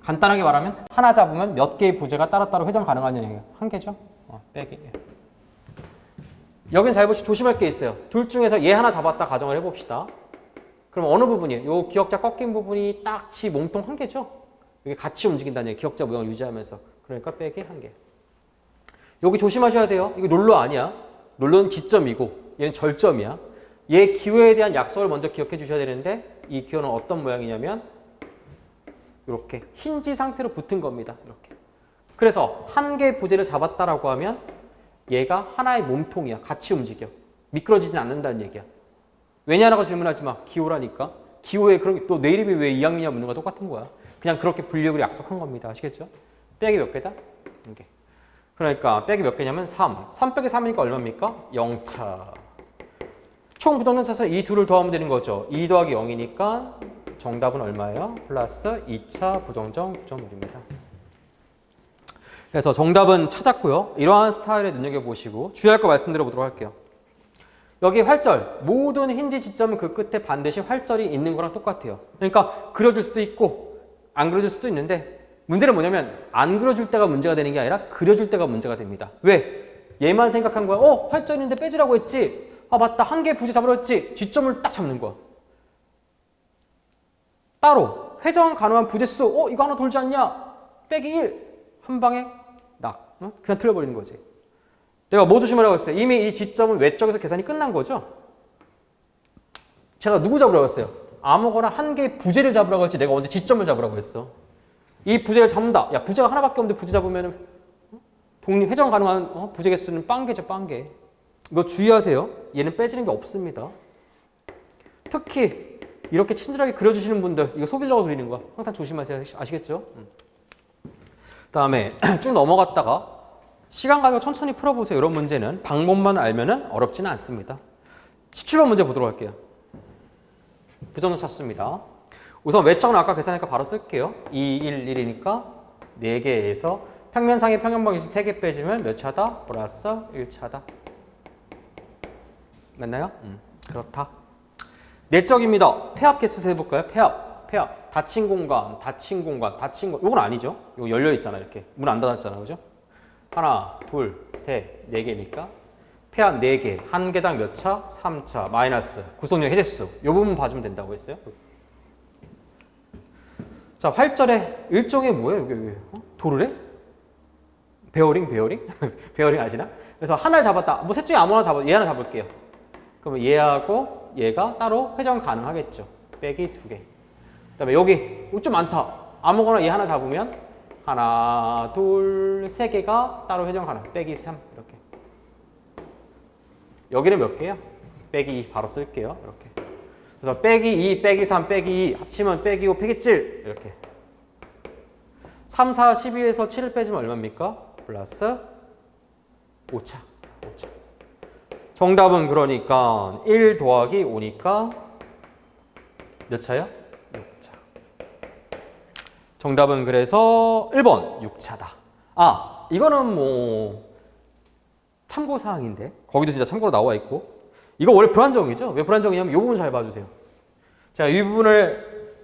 Speaker 1: 간단하게 말하면 하나 잡으면 몇 개의 부재가 따로따로 회전 가능하냐는 1개죠. 빼기. 여긴 잘 보시고 조심할 게 있어요. 둘 중에서 얘 하나 잡았다 가정을 해봅시다. 그럼 어느 부분이에요? 요 기역자 꺾인 부분이 딱 지 몸통 1개죠. 이게 같이 움직인다는 얘기. 기역자 모양을 유지하면서. 그러니까 빼기 1개. 여기 조심하셔야 돼요. 이거 롤러 아니야. 롤러는 기점이고 얘는 절점이야. 얘 기호에 대한 약속을 먼저 기억해 주셔야 되는데 이 기호는 어떤 모양이냐면 이렇게 힌지 상태로 붙은 겁니다. 이렇게. 그래서 1개의 부재를 잡았다라고 하면 얘가 하나의 몸통이야. 같이 움직여. 미끄러지진 않는다는 얘기야. 왜냐라고 질문하지 마. 기호라니까. 기호에 그런 또 내 이름이 왜 이학년이냐 묻는 거 똑같은 거야. 그냥 그렇게 분류를 약속한 겁니다. 아시겠죠? 빼기 몇 개다? 1개. 그러니까 빼기 몇 개냐면 3. 3 빼기 3이니까 얼마입니까? 0차. 총 부정전 차에서 이 둘을 더하면 되는 거죠. 2 더하기 0이니까 정답은 얼마예요? 플러스 2차 부정정 구조물입니다. 그래서 정답은 찾았고요. 이러한 스타일에 눈여겨보시고 주의할 거 말씀드려 보도록 할게요. 여기 활절, 모든 힌지 지점은 그 끝에 반드시 활절이 있는 거랑 똑같아요. 그러니까 그려줄 수도 있고 안 그려줄 수도 있는데 문제는 뭐냐면 안 그려줄 때가 문제가 되는 게 아니라 그려줄 때가 문제가 됩니다. 왜? 얘만 생각한 거야. 활절인데 빼주라고 했지. 맞다. 1개 부재 잡으라고 했지. 지점을 딱 잡는 거야. 따로 회전 가능한 부재수. 이거 하나 돌지 않냐? 빼기 1. 한 방에 낙. 그냥 틀려버리는 거지. 내가 뭐 조심하라고 했어요? 이미 이 지점은 외적에서 계산이 끝난 거죠? 제가 누구 잡으라고 했어요? 아무거나 1개의 부재를 잡으라고 했지 내가 언제 지점을 잡으라고 했어. 이 부재를 잡는다. 야, 부재가 하나밖에 없는데 부재 잡으면 독립 회전 가능한 부재 개수는 빵개죠, 빵개. 이거 주의하세요. 얘는 빼지는 게 없습니다. 특히 이렇게 친절하게 그려주시는 분들, 이거 속이려고 그리는 거 항상 조심하세요. 아시겠죠? 다음에 쭉 넘어갔다가 시간 가지고 천천히 풀어보세요. 이런 문제는 방법만 알면은 어렵지는 않습니다. 17번 문제 보도록 할게요. 부정적 차수입니다. 우선 외적은 아까 계산하니까 바로 쓸게요. 2, 1, 1이니까 4개에서 평면상의 평면방위수 3개 빼주면 몇 차다? 플러스 1차다. 맞나요? 그렇다. 내적입니다. 폐합 개수 해볼까요? 폐합. 닫힌 공간. 이건 아니죠. 이거 열려 있잖아, 이렇게. 문 안 닫았잖아, 그죠? 하나, 둘, 셋, 4개니까. 폐합 4개. 한 개당 몇 차? 3차. 마이너스. 구성력 해제수. 이 부분 봐주면 된다고 했어요. 자, 활절의 일종의 뭐예요? 여기. 도르래? 베어링? 베어링 아시나? 그래서 하나를 잡았다. 뭐 셋 중에 아무나 얘 하나 잡을게요. 그러면 얘하고 얘가 따로 회전 가능하겠죠. 빼기 2개. 그 다음에 여기 좀 많다. 아무거나 얘 하나 잡으면 하나, 둘, 3개가 따로 회전 가능. 빼기 3 이렇게. 여기는 몇 개요? 빼기 2 바로 쓸게요. 이렇게. 그래서 빼기 2, 빼기 3, 빼기 2 합치면 빼기 5, 빼기 7 이렇게. 3, 4, 12에서 7을 빼주면 얼마입니까? 플러스 5차. 정답은 그러니까 1 더하기 5니까 몇 차요? 6차. 정답은 그래서 1번 6차다. 아, 이거는 뭐 참고사항인데 거기도 진짜 참고로 나와 있고 이거 원래 불안정이죠? 왜 불안정이냐면 이 부분 잘 봐주세요. 자, 이 부분을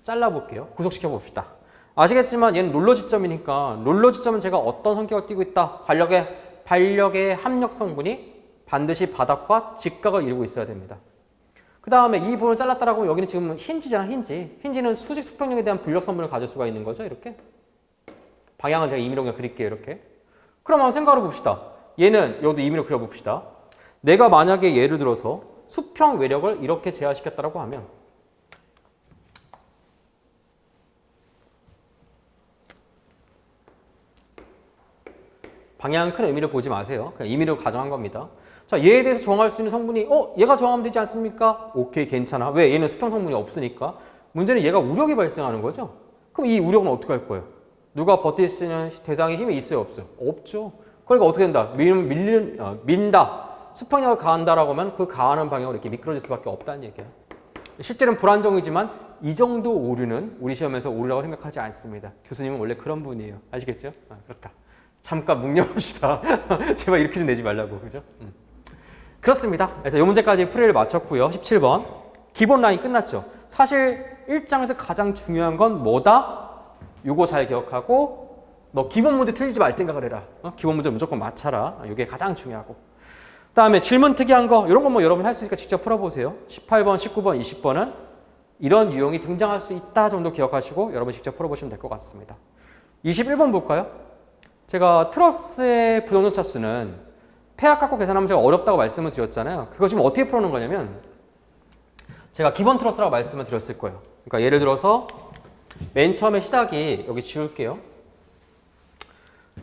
Speaker 1: 잘라볼게요. 구속시켜 봅시다. 아시겠지만 얘는 롤러 지점이니까 롤러 지점은 제가 어떤 성격을 띠고 있다? 반력의 합력 성분이 반드시 바닥과 직각을 이루고 있어야 됩니다. 그 다음에 이 부분을 잘랐다라고 여기는 지금 힌지잖아, 힌지. 힌지는 수직 수평력에 대한 불력 성분을 가질 수가 있는 거죠, 이렇게. 방향은 제가 임의로 그냥 그릴게요, 이렇게. 그럼 한번 생각해 봅시다. 얘는 여기도 임의로 그려봅시다. 내가 만약에 예를 들어서 수평 외력을 이렇게 제하시켰다라고 하면 방향은 큰 의미를 보지 마세요. 그냥 임의로 가정한 겁니다. 자, 얘에 대해서 정할 수 있는 성분이 얘가 정하면 되지 않습니까? 오케이, 괜찮아. 왜? 얘는 수평 성분이 없으니까. 문제는 얘가 우력이 발생하는 거죠. 그럼 이 우력은 어떻게 할 거예요? 누가 버틸 수 있는 대상의 힘이 있어요, 없어요? 없죠. 그러니까 어떻게 된다? 민다. 수평력을 가한다라고 하면 그 가하는 방향으로 이렇게 미끄러질 수밖에 없다는 얘기야. 실제는 불안정이지만 이 정도 오류는 우리 시험에서 오류라고 생각하지 않습니다. 교수님은 원래 그런 분이에요. 아시겠죠? 그렇다. 잠깐 묵념합시다. 제발 이렇게 좀 내지 말라고. 그죠? 그렇습니다. 그래서 이 문제까지 풀이를 마쳤고요. 17번. 기본 라인 끝났죠. 사실 1장에서 가장 중요한 건 뭐다? 요거 잘 기억하고 너 기본 문제 틀리지 말 생각을 해라. 기본 문제 무조건 맞춰라. 이게 가장 중요하고. 그다음에 질문 특이한 거 이런 건 뭐 여러분 할 수 있으니까 직접 풀어보세요. 18번, 19번, 20번은 이런 유형이 등장할 수 있다 정도 기억하시고 여러분 직접 풀어보시면 될 것 같습니다. 21번 볼까요? 제가 트러스의 부정적 차수는 폐합 갖고 계산하면 제가 어렵다고 말씀을 드렸잖아요. 그거 지금 어떻게 풀어놓은 거냐면 제가 기본 트러스라고 말씀을 드렸을 거예요. 그러니까 예를 들어서 맨 처음에 시작이 여기 지울게요.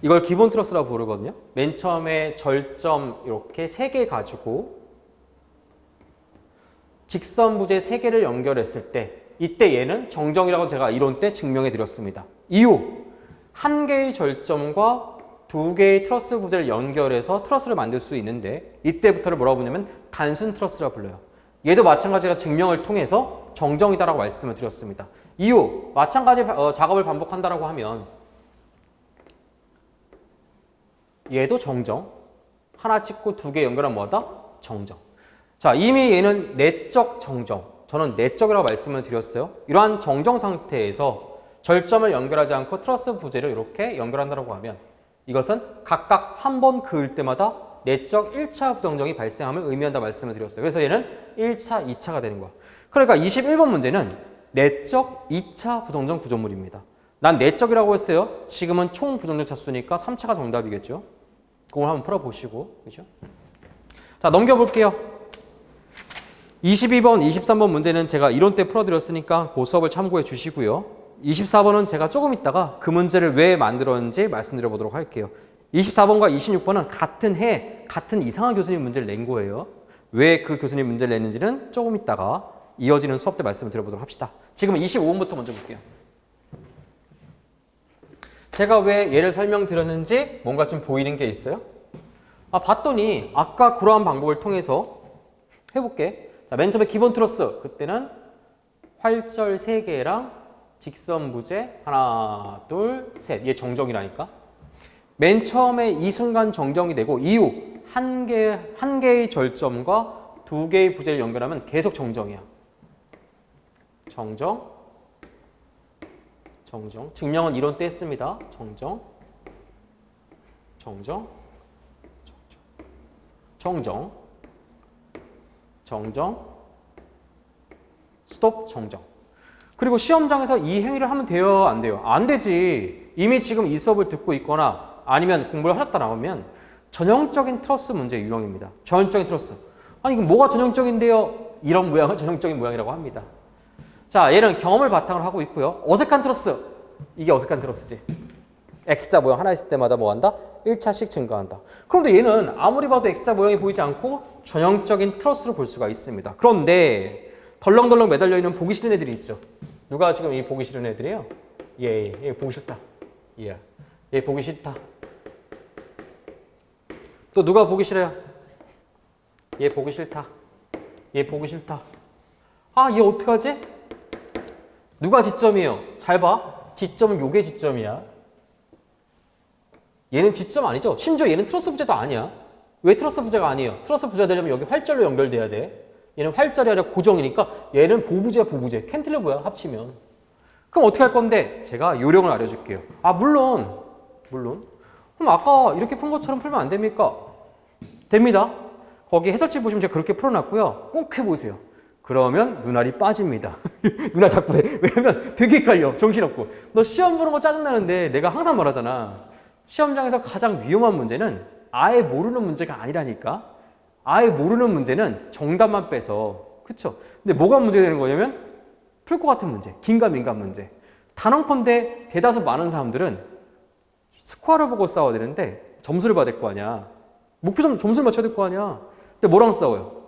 Speaker 1: 이걸 기본 트러스라고 부르거든요. 맨 처음에 절점 이렇게 3개 가지고 직선 부재 3개를 연결했을 때 이때 얘는 정정이라고 제가 이론 때 증명해 드렸습니다. 이후 한 개의 절점과 2개의 트러스 부재를 연결해서 트러스를 만들 수 있는데 이때부터를 뭐라고 부르냐면 단순 트러스라고 불러요. 얘도 마찬가지로 증명을 통해서 정정이다라고 말씀을 드렸습니다. 이후 마찬가지 작업을 반복한다라고 하면 얘도 정정. 하나 찍고 2개 연결하면 뭐다? 정정. 자, 이미 얘는 내적 정정. 저는 내적이라고 말씀을 드렸어요. 이러한 정정 상태에서 절점을 연결하지 않고 트러스 부재를 이렇게 연결한다고 하면 이것은 각각 한 번 그을 때마다 내적 1차 부정정이 발생함을 의미한다 말씀을 드렸어요. 그래서 얘는 1차, 2차가 되는 거야. 그러니까 21번 문제는 내적 2차 부정정 구조물입니다. 난 내적이라고 했어요. 지금은 총 부정적 차수니까 3차가 정답이겠죠. 그걸 한번 풀어보시고, 그죠? 자, 넘겨볼게요. 22번, 23번 문제는 제가 이론 때 풀어드렸으니까 그 수업을 참고해 주시고요. 24번은 제가 조금 있다가 그 문제를 왜 만들었는지 말씀드려 보도록 할게요. 24번과 26번은 같은 해, 같은 이상한 교수님 문제를 낸 거예요. 왜 그 교수님 문제를 냈는지는 조금 있다가 이어지는 수업 때 말씀을 드려보도록 합시다. 지금 25번부터 먼저 볼게요. 제가 왜 얘를 설명드렸는지 뭔가 좀 보이는 게 있어요? 봤더니 아까 그러한 방법을 통해서 해볼게. 자, 맨 처음에 기본 트러스. 그때는 활절 3개랑 직선 부재 하나, 둘, 셋. 얘 정정이라니까. 맨 처음에 이 순간 정정이 되고 이후 한 개의 절점과 2개의 부재를 연결하면 계속 정정이야. 정정. 정정. 증명은 이론 때 했습니다. 정정. 정정. 정정. 정정. 스톱. 정정. 그리고 시험장에서 이 행위를 하면 돼요? 안 돼요? 안 되지. 이미 지금 이 수업을 듣고 있거나 아니면 공부를 하셨다 나오면 전형적인 트러스 문제 유형입니다. 전형적인 트러스. 아니 그럼 뭐가 전형적인데요? 이런 모양은 전형적인 모양이라고 합니다. 자, 얘는 경험을 바탕으로 하고 있고요. 어색한 트러스. 이게 어색한 트러스지. X자 모양 하나 있을 때마다 뭐 한다? 1차씩 증가한다. 그런데 얘는 아무리 봐도 X자 모양이 보이지 않고 전형적인 트러스로 볼 수가 있습니다. 그런데 덜렁덜렁 매달려 있는 보기 싫은 애들이 있죠. 누가 지금 이 보기 싫은 애들이에요? 얘 보기 싫다. 얘 보기 싫다. 또 누가 보기 싫어요? 얘 보기 싫다. 얘 보기 싫다. 얘 어떡하지? 누가 지점이에요? 잘 봐. 지점은 요게 지점이야. 얘는 지점 아니죠? 심지어 얘는 트러스 부재도 아니야. 왜 트러스 부재가 아니에요? 트러스 부재가 되려면 여기 활절로 연결돼야 돼. 얘는 활절이 아니라 고정이니까 얘는 보부재야 보부재. 캔틸레버야 합치면. 그럼 어떻게 할 건데? 제가 요령을 알려줄게요. 물론. 그럼 아까 이렇게 푼 것처럼 풀면 안 됩니까? 됩니다. 거기 해설집 보시면 제가 그렇게 풀어놨고요. 꼭 해보세요. 그러면 눈알이 빠집니다. 눈알 자꾸 해. 왜냐면 되게 헷갈려. 정신없고. 너 시험 보는 거 짜증나는데 내가 항상 말하잖아. 시험장에서 가장 위험한 문제는 아예 모르는 문제가 아니라니까. 아예 모르는 문제는 정답만 빼서. 그쵸? 근데 뭐가 문제가 되는 거냐면 풀 것 같은 문제. 긴가 민가 문제. 단언컨대 대다수 많은 사람들은 스코어를 보고 싸워야 되는데 점수를 받아야 될 거 아니야. 목표 점수를 맞춰야 될 거 아니야. 근데 뭐랑 싸워요?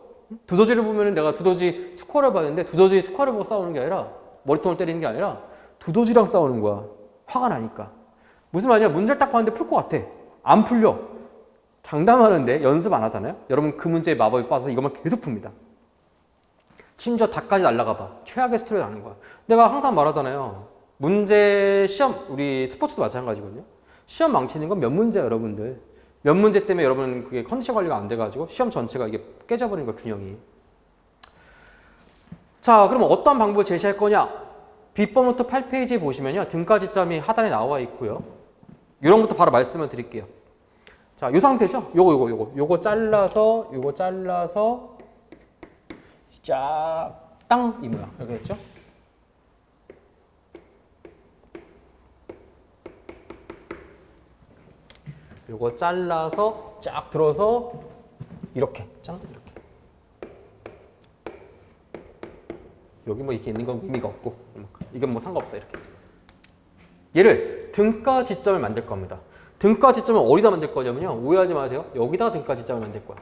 Speaker 1: 두더지를 보면 내가 두더지 스코어를 봤는데 두더지 스코어를 보고 싸우는 게 아니라 머리통을 때리는 게 아니라 두더지랑 싸우는 거야. 화가 나니까. 무슨 말이냐? 문제를 딱 봤는데 풀 것 같아. 안 풀려. 장담하는데 연습 안 하잖아요? 여러분 그 문제에 마법이 빠져서 이것만 계속 풉니다. 심지어 닭까지 날아가 봐. 최악의 스토리가 나는 거야. 내가 항상 말하잖아요. 문제 시험 우리 스포츠도 마찬가지거든요. 시험 망치는 건 몇 문제야 여러분들. 몇 문제 때문에 여러분 그게 컨디션 관리가 안 돼가지고 시험 전체가 이게 깨져버리는 거야 균형이. 자, 그럼 어떤 방법을 제시할 거냐? B법 노트 8페이지에 보시면요. 등가지점이 하단에 나와 있고요. 이런 것도 바로 말씀을 드릴게요. 자, 이 상태죠? 요거 잘라서 쫙 땅 이 모양. 여기 했죠? 요거 잘라서 쫙 들어서 이렇게 여기 뭐 이렇게 있는 건 의미가 없고 이건 뭐 상관없어 이렇게. 얘를 등가 지점을 만들 겁니다. 등가 지점을 어디다 만들 거냐면요. 오해하지 마세요. 여기다가 등가 지점을 만들 거야.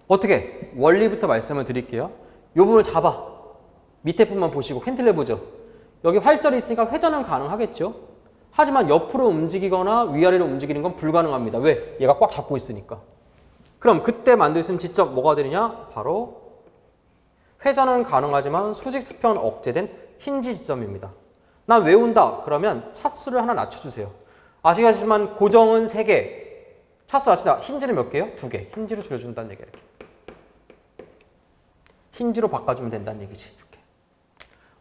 Speaker 1: 어떻게? 원리부터 말씀을 드릴게요. 이 부분을 잡아. 밑에 부분만 보시고 캔틸레버죠. 여기 활절이 있으니까 회전은 가능하겠죠. 하지만 옆으로 움직이거나 위아래로 움직이는 건 불가능합니다. 왜? 얘가 꽉 잡고 있으니까. 그럼 그때 만들 수 있는 지점 뭐가 되느냐? 바로 회전은 가능하지만 수직 수평은 억제된 힌지 지점입니다. 난 외운다. 그러면 차수를 하나 낮춰주세요. 아시겠지만 고정은 3개. 차수 낮추다. 힌지는 몇 개요? 2개. 힌지로 줄여준다는 얘기야. 이렇게. 힌지로 바꿔주면 된다는 얘기지. 이렇게.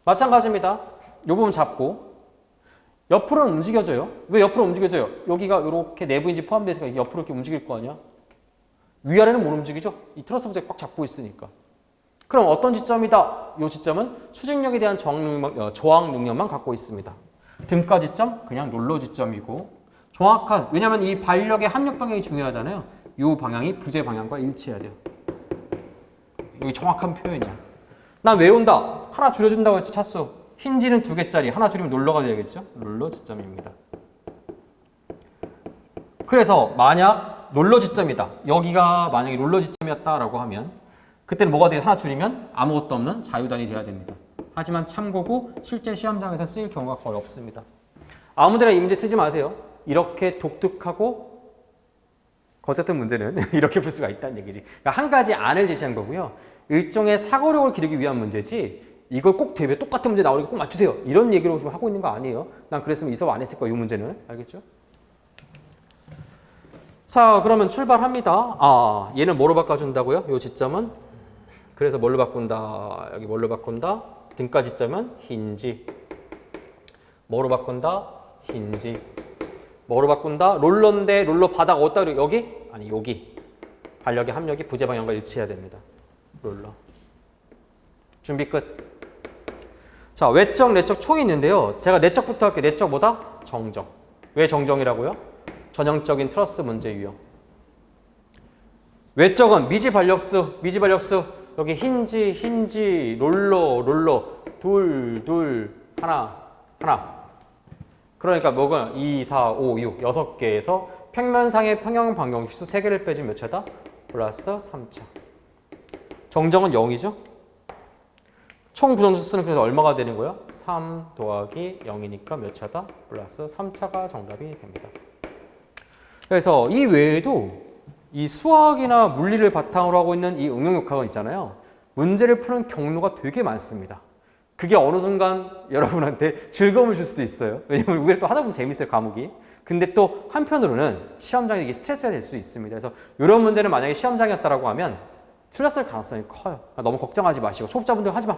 Speaker 1: 마찬가지입니다. 이 부분 잡고 옆으로는 움직여져요. 왜 옆으로 움직여져요? 여기가 이렇게 내부인지 포함되어 있으니까 옆으로 이렇게 움직일 거 아니야? 위아래는 못 움직이죠? 이 트러스 부재가 꽉 잡고 있으니까. 그럼 어떤 지점이다? 이 지점은 수직력에 대한 저항 능력만 갖고 있습니다. 등가 지점, 그냥 롤러 지점이고 정확한, 왜냐면 이 발력의 합력 방향이 중요하잖아요. 이 방향이 부재 방향과 일치해야 돼요. 여기 정확한 표현이야. 난 외운다. 하나 줄여준다고 했지, 차수. 힌지는 2개짜리. 하나 줄이면 롤러가 되겠죠? 롤러 지점입니다. 그래서 만약 롤러 지점이다. 여기가 만약에 롤러 지점이었다라고 하면 그때는 뭐가 돼요? 하나 줄이면 아무것도 없는 자유단이 돼야 됩니다. 하지만 참고고 실제 시험장에서 쓰일 경우가 거의 없습니다. 아무데나 이 문제 쓰지 마세요. 이렇게 독특하고 거쳤던 문제는 이렇게 풀 수가 있다는 얘기지. 그러니까 한 가지 안을 제시한 거고요. 일종의 사고력을 기르기 위한 문제지 이걸 꼭 대비해 똑같은 문제 나오니까 꼭 맞추세요. 이런 얘기로 지금 하고 있는 거 아니에요. 난 그랬으면 이 수업 안 했을 거야. 이 문제는. 알겠죠? 자, 그러면 출발합니다. 아, 얘는 뭐로 바꿔준다고요? 요 지점은? 그래서 뭘로 바꾼다? 여기 뭘로 바꾼다? 등가 지점은 힌지. 뭐로 바꾼다? 힌지. 뭐로 바꾼다? 롤러인데 롤러 바닥 어디다 그래요? 여기? 아니, 여기. 반력의 합력이 부재 방향과 일치해야 됩니다. 롤러. 준비 끝. 자, 외적, 내적 총이 있는데요. 제가 내적부터 할게요. 내적 뭐다? 정정. 왜 정정이라고요? 전형적인 트러스 문제 유형. 외적은 미지 발력수, 미지 발력수. 여기 힌지, 롤러, 둘, 하나. 그러니까 뭐가 2, 4, 5, 6, 6개에서 평면상의 평형 방정식수 3개를 빼주면 몇 차다? 플러스 3차. 정정은 0이죠? 총 부정수는 그래서 얼마가 되는 거예요? 3 더하기 0이니까 몇 차다? 플러스 3차가 정답이 됩니다. 그래서 이 외에도 이 수학이나 물리를 바탕으로 하고 있는 이 응용역학은 있잖아요. 문제를 푸는 경로가 되게 많습니다. 그게 어느 순간 여러분한테 즐거움을 줄 수도 있어요. 왜냐면 우리가 또 하다 보면 재밌어요, 과목이. 근데 또 한편으로는 시험장에 이게 스트레스가 될 수 있습니다. 그래서 이런 문제는 만약에 시험장이었다라고 하면 틀렸을 가능성이 커요. 너무 걱정하지 마시고 초급자분들 하지 마.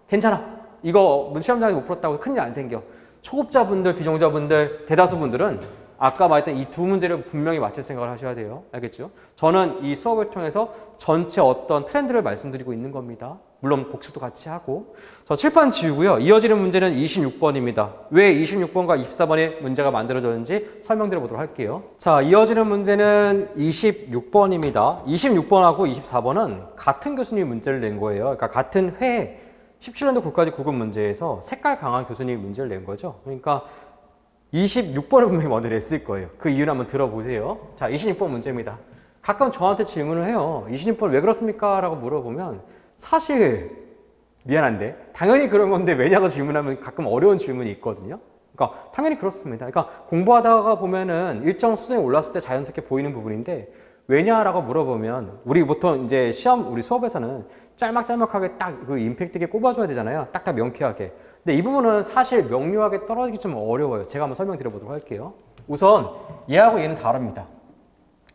Speaker 1: 괜찮아. 이거 시험장에 못 풀었다고 큰일 안 생겨. 초급자분들, 비정자분들, 대다수분들은 아까 말했던 이 두 문제를 분명히 맞출 생각을 하셔야 돼요. 알겠죠? 저는 이 수업을 통해서 전체 어떤 트렌드를 말씀드리고 있는 겁니다. 물론 복습도 같이 하고. 저 칠판 지우고요. 이어지는 문제는 26번입니다. 왜 26번과 24번의 문제가 만들어졌는지 설명드려 보도록 할게요. 자, 이어지는 문제는 26번입니다. 26번하고 24번은 같은 교수님이 문제를 낸 거예요. 그러니까 같은 회 17년도 국가직 9급 문제에서 색깔 강한 교수님이 문제를 낸 거죠. 그러니까 26번을 분명히 먼저 냈을 거예요. 그 이유를 한번 들어보세요. 자, 26번 문제입니다. 가끔 저한테 질문을 해요. 26번 왜 그렇습니까? 라고 물어보면 사실 미안한데 당연히 그런 건데 왜냐고 질문하면 가끔 어려운 질문이 있거든요. 그러니까 당연히 그렇습니다. 그러니까 공부하다가 보면은 일정 수준에 올랐을 때 자연스럽게 보이는 부분인데 왜냐라고 물어보면 우리 보통 이제 우리 수업에서는 짤막짤막하게 딱 그 임팩트 있게 꼽아줘야 되잖아요. 딱딱 명쾌하게. 근데 이 부분은 사실 명료하게 떨어지기 좀 어려워요. 제가 한번 설명드려 보도록 할게요. 우선 얘하고 얘는 다릅니다.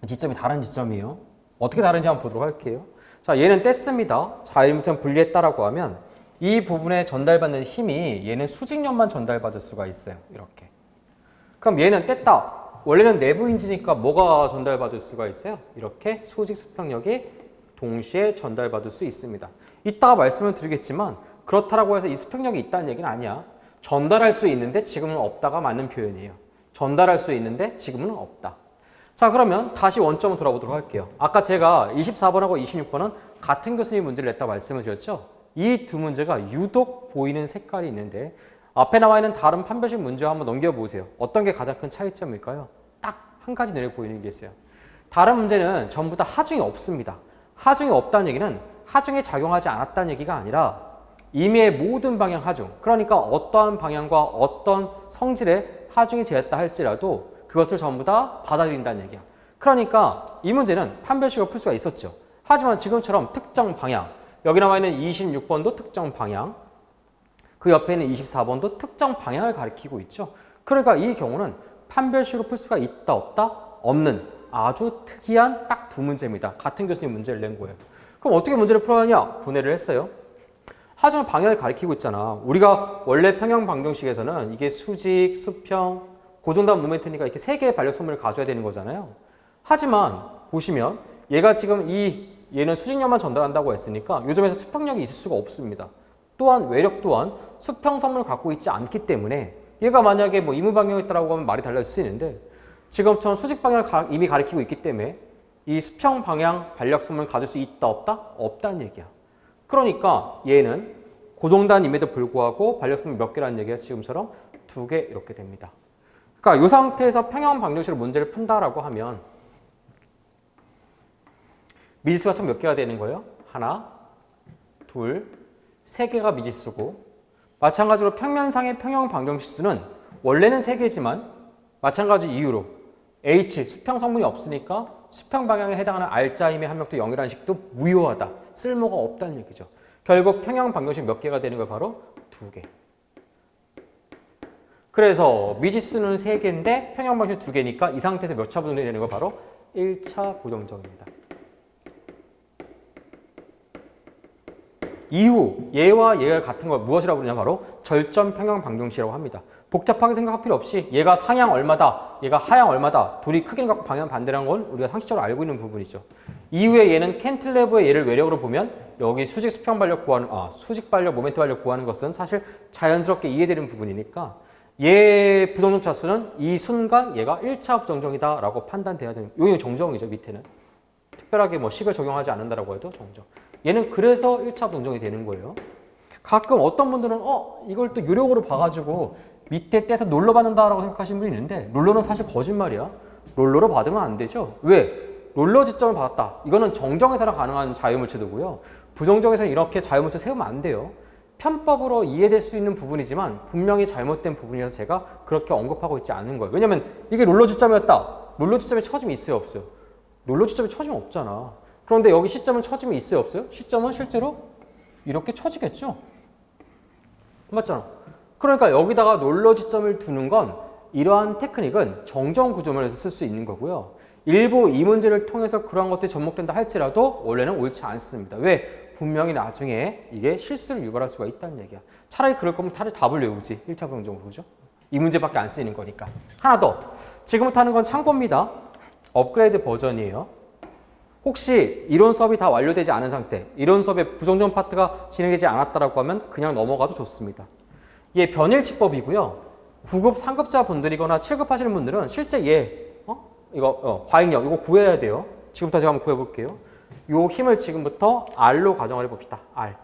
Speaker 1: 지점이 다른 지점이에요. 어떻게 다른지 한번 보도록 할게요. 자, 얘는 뗐습니다. 자일무천 분리했다라고 하면 이 부분에 전달받는 힘이 얘는 수직력만 전달받을 수가 있어요. 이렇게. 그럼 얘는 뗐다. 원래는 내부 힌지니까 뭐가 전달받을 수가 있어요? 이렇게 수직 수평력이 동시에 전달받을 수 있습니다. 이따가 말씀을 드리겠지만 그렇다라고 해서 이 수평력이 있다는 얘기는 아니야. 전달할 수 있는데 지금은 없다가 맞는 표현이에요. 전달할 수 있는데 지금은 없다. 자, 그러면 다시 원점으로 돌아보도록 할게요. 아까 제가 24번하고 26번은 같은 교수님 문제를 냈다고 말씀을 드렸죠. 이 두 문제가 유독 보이는 색깔이 있는데 앞에 나와 있는 다른 판별식 문제와 한번 넘겨보세요. 어떤 게 가장 큰 차이점일까요? 딱 한 가지 눈에 보이는 게 있어요. 다른 문제는 전부 다 하중이 없습니다. 하중이 없다는 얘기는 하중에 작용하지 않았다는 얘기가 아니라 임의의 모든 방향 하중, 그러니까 어떠한 방향과 어떤 성질의 하중이 제했다 할지라도 그것을 전부 다 받아들인다는 얘기야. 그러니까 이 문제는 판별식을 풀 수가 있었죠. 하지만 지금처럼 특정 방향, 여기 나와 있는 26번도 특정 방향, 그 옆에 있는 24번도 특정 방향을 가리키고 있죠. 그러니까 이 경우는 판별식으로 풀 수가 있다 없다? 없는 아주 특이한 딱 두 문제입니다. 같은 교수님 문제를 낸 거예요. 그럼 어떻게 문제를 풀어야 하냐? 분해를 했어요. 하중의 방향을 가리키고 있잖아. 우리가 원래 평형 방정식에서는 이게 수직, 수평, 고정단 모멘트니까 이렇게 세 개의 반력 성분을 가져야 되는 거잖아요. 하지만 보시면 얘가 지금 얘는 수직력만 전달한다고 했으니까 이 점에서 수평력이 있을 수가 없습니다. 또한 외력 또한 수평 성분을 갖고 있지 않기 때문에 얘가 만약에 뭐 이무 방향이 있다라고 하면 말이 달라질 수 있는데 지금처럼 수직 방향을 이미 가리키고 있기 때문에 이 수평 방향 반력 성분을 가질 수 있다 없다? 없다는 얘기야. 그러니까 얘는 고정단임에도 불구하고 반력 성분 몇 개라는 얘기가 지금처럼 2개 이렇게 됩니다. 그러니까 이 상태에서 평형 방정식으로 문제를 푼다라고 하면 미지수가 총 몇 개가 되는 거예요? 하나, 둘, 세 개가 미지수고 마찬가지로 평면상의 평형 방정식수는 원래는 세 개지만 마찬가지 이유로 H, 수평 성분이 없으니까 수평 방향에 해당하는 R자임의 합력도 0이라는 식도 무효하다. 쓸모가 없다는 얘기죠. 결국 평형 방정식 몇 개가 되는 거 바로 두 개. 그래서 미지수는 3개인데 평형 방정식 2개니까 이 상태에서 몇 차 부정정이 되는 거 바로 1차 부정정입니다. 이후 얘와 얘가 같은 걸 무엇이라고 부르냐 바로 절전 평형 방정식이라고 합니다. 복잡하게 생각할 필요 없이 얘가 상향 얼마다, 얘가 하향 얼마다, 둘이 크기는 같고 방향 반대라는 건 우리가 상식적으로 알고 있는 부분이죠. 이후에 얘는 캔틸레버의 얘를 외력으로 보면 여기 수직 수평 반력 구하는, 수직 반력, 모멘트 반력 구하는 것은 사실 자연스럽게 이해되는 부분이니까 얘 부정정 차수는 이 순간 얘가 1차 부정정이다 라고 판단돼야 되는, 여기는 정정이죠. 밑에는 특별하게 뭐 식을 적용하지 않는다라고 해도 정정. 얘는 그래서 1차 부정정이 되는 거예요. 가끔 어떤 분들은 이걸 또 요령으로 봐가지고 밑에 떼서 롤러 받는다라고 생각하시는 분이 있는데 롤러는 사실 거짓말이야. 롤러로 받으면 안 되죠. 왜? 롤러 지점을 받았다. 이거는 정정에서나 가능한 자유물체도고요. 부정정에서는 이렇게 자유물체 세우면 안 돼요. 편법으로 이해될 수 있는 부분이지만 분명히 잘못된 부분이라서 제가 그렇게 언급하고 있지 않은 거예요. 왜냐면 이게 롤러 지점이었다. 롤러 지점에 처짐이 있어요, 없어요? 롤러 지점에 처짐 없잖아. 그런데 여기 시점은 처짐이 있어요, 없어요? 시점은 실제로 이렇게 처지겠죠? 맞잖아. 그러니까 여기다가 롤러 지점을 두는 건 이러한 테크닉은 정정 구조물에서 쓸 수 있는 거고요. 일부 이 문제를 통해서 그러한 것들이 접목된다 할지라도 원래는 옳지 않습니다. 왜? 분명히 나중에 이게 실수를 유발할 수가 있다는 얘기야. 차라리 그럴 거면 차라리 답을 외우지. 1차 부정정으로, 그죠? 이 문제밖에 안 쓰이는 거니까. 하나 더. 지금부터 하는 건 참고입니다. 업그레이드 버전이에요. 혹시 이론 수업이 다 완료되지 않은 상태, 이론 수업의 부정정 파트가 진행되지 않았다라고 하면 그냥 넘어가도 좋습니다. 얘 변일치법이고요. 9급, 3급자 분들이거나 7급 하시는 분들은 실제 얘, 이거 과잉력, 이거 구해야 돼요. 지금부터 제가 한번 구해볼게요. 요 힘을 지금부터 R로 가정을 해봅시다. R.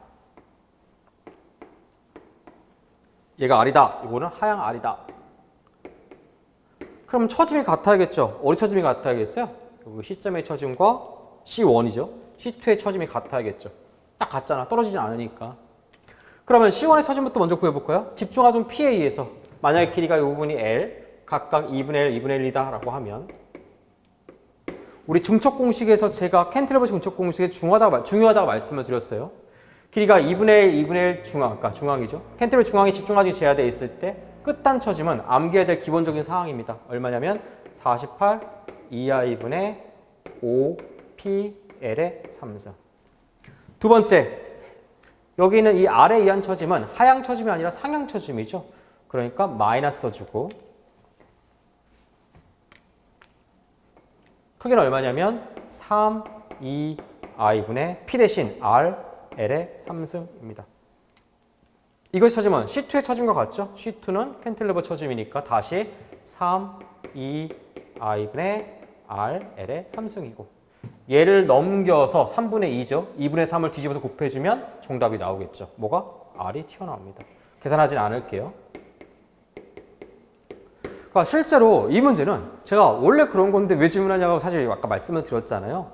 Speaker 1: 얘가 R이다. 이거는 하향 R이다. 그럼 처짐이 같아야겠죠. 어디 처짐이 같아야겠어요? 여기 시점의 처짐과 C1이죠. C2의 처짐이 같아야겠죠. 딱 같잖아. 떨어지진 않으니까. 그러면 C1의 처짐부터 먼저 구해볼까요? 집중하중 P에 의해서 만약에 길이가 이 부분이 L, 각각 2분의 L, 2분의 1이다 라고 하면 우리 중첩 공식에서 제가 캔틸레버 중첩 공식에 중요하다고 말씀을 드렸어요. 길이가 2분의 1, 2분의 1 중앙, 그러니까 중앙이죠. 캔틸레버 중앙이 집중하중이 제하되어 있을 때 끝단 처짐은 암기해야 될 기본적인 사항입니다. 얼마냐면 48 2i분의 5PL의 3승. 두 번째, 여기 있는 이 R에 의한 처짐은 하향 처짐이 아니라 상향 처짐이죠. 그러니까 마이너스 써주고 크기는 얼마냐면 3, 2i분의 P 대신 R, L의 3승입니다. 이것이 처짐은 C2의 처짐과 같죠? C2는 캔틸레버 처짐이니까 다시 3, 2i분의 R, L의 3승이고 얘를 넘겨서 3분의 2죠. 2분의 3을 뒤집어서 곱해주면 정답이 나오겠죠. 뭐가? R이 튀어나옵니다. 계산하진 않을게요. 그러니까 실제로 이 문제는 제가 원래 그런 건데 왜 질문하냐고 사실 아까 말씀을 드렸잖아요.